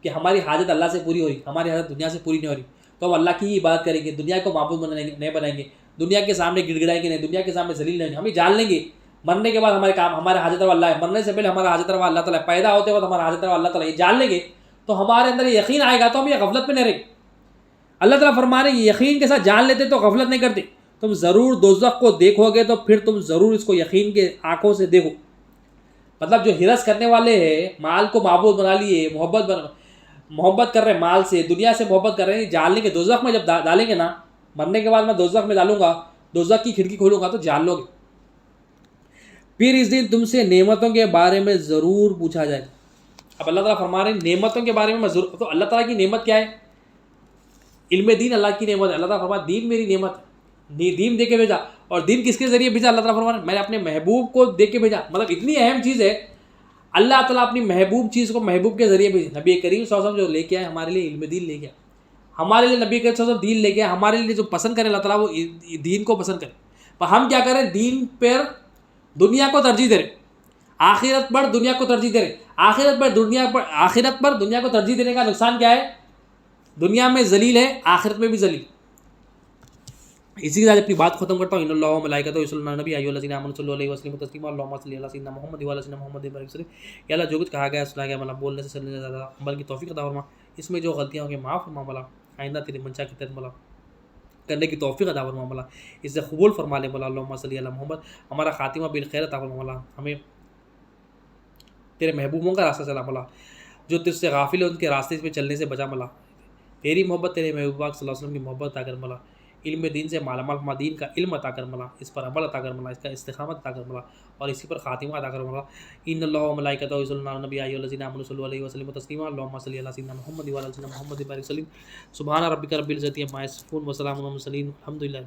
کہ ہماری حاجت اللہ سے پوری ہو رہی، ہماری حاجت دنیا سے پوری نہیں ہو رہی، تو ہم اللہ کی ہی عبادت کریں گے، دنیا کو معبود نہیں بنائیں گے، دنیا کے سامنے گڑ گڑائیں گے نہیں، دنیا کے سامنے ذلیل نہیں، ہمیں جان لیں گے مرنے کے بعد ہمارے کام، ہمارا حاجت روا اللہ ہے، مرنے سے پہلے ہمارا حاجت روا اللہ تعالیٰ ہے، پیدا ہوتے وقت ہمارا حاجت روا اللہ تعالیٰ، یہ جان لیں گے تو ہمارے اندر یہ یقین آئے گا، تو ہم یہ غفلت میں نہیں رہیں گے۔ اللہ تعالیٰ فرما رہے ہیں یہ یقین کے ساتھ جان لیتے تو غفلت نہیں کرتے، تم ضرور دوزخ کو دیکھو گے، تو پھر تم ضرور اس کو یقین کے آنکھوں سے دیکھو۔ مطلب جو حرص کرنے والے ہیں، مال کو معبود بنا لیے، محبت کر رہے ہیں، مال سے، دنیا سے محبت کر رہے ہیں، جان لیں گے دوزخ میں جب ڈالیں گے نا، مرنے کے بعد میں دوزخ میں ڈالوں گا, دوزخ کی کھڑکی کھولوں گا تو جان لو گے. پھر اس دن تم سے نعمتوں کے بارے میں ضرور پوچھا جائے گا. اب اللہ تعالیٰ فرما رہے ہیں نعمتوں کے بارے میں ضرور, تو اللہ تعالیٰ کی نعمت کیا ہے؟ علم دین اللہ کی نعمت ہے. اللہ تعالیٰ فرما دین میری نعمت ہے, دین دے کے بھیجا. اور دین کس کے ذریعے بھیجا؟ اللہ تعالیٰ فرما رہے ہیں میں نے اپنے محبوب کو دے کے بھیجا. مطلب اتنی اہم چیز ہے, اللہ تعالیٰ اپنی محبوب چیز کو محبوب کے ذریعے بھیجا. نبی کریم صلی اللہ علیہ وسلم جو لے کے آئے ہمارے لیے علم دین لے کے آئے, ہمارے لیے نبی کریم صلی اللہ علیہ وسلم دین لے کے آئے, ہمارے لیے جو پسند کرے اللہ تعالیٰ وہ دین کو پسند کرے. پر ہم کیا کریں؟ دین پر دنیا کو ترجیح دے رہے, آخرت پر دنیا کو ترجیح دے رہے. آخرت پر دنیا کو ترجیح دینے کا نقصان کیا ہے؟ دنیا میں ذلیل ہے, آخرت میں بھی ذلیل. اسی کے ساتھ اپنی بات ختم کرتا ہوں. ان اللہ و ملائکتہ یصلون علی النبی یا ایھا الذین آمنوا صلوا علیہ وسلموا تسلیما اللهم صل علی سیدنا محمد و علی سیدنا محمد وبارک وسلم. یا اللہ جو کچھ کہا گیا سنا گیا مطلب بولنے سے چلنے سے زیادہ عمل کی توفیق عطا فرما. اس میں جو غلطیاں ہوں گی معاف فرما مولا, آئندہ تیری منشا کے تحت مولا کرنے کی توفیق عطا فرما مولا, اسے قبول فرما لے مولا. اللهم صل علی محمد, ہمارا خاتمہ بالخیر عطا فرما مولا. ہمیں تیرے محبوبوں کا راستہ چلا مولا, جو تجھ سے غافل ہے ان کے راستے پہ چلنے سے بچا مولا. تیری محبت, تیرے محبوب پاک صلی اللہ علیہ وسلم کی محبت عطا کر مولا. علم دین سے مالا مال فرما, دین کا علم عطا کر مولا, اس پر عمل عطا کر مولا, اس کا استقامت عطا کر مولا, اور اسی پر خاتمہ عطا کر مولا. ان اللہ و ملائکتہ یصلون علی النبی یا ایھا الذین آمنوا صلوا علیہ وسلموا تسلیما اللهم صل علی سیدنا محمد و علی سیدنا محمد وبارک وسلم. سبحان ربک رب العزۃ عما یصفون وسلام علی المرسلین الحمد للہ.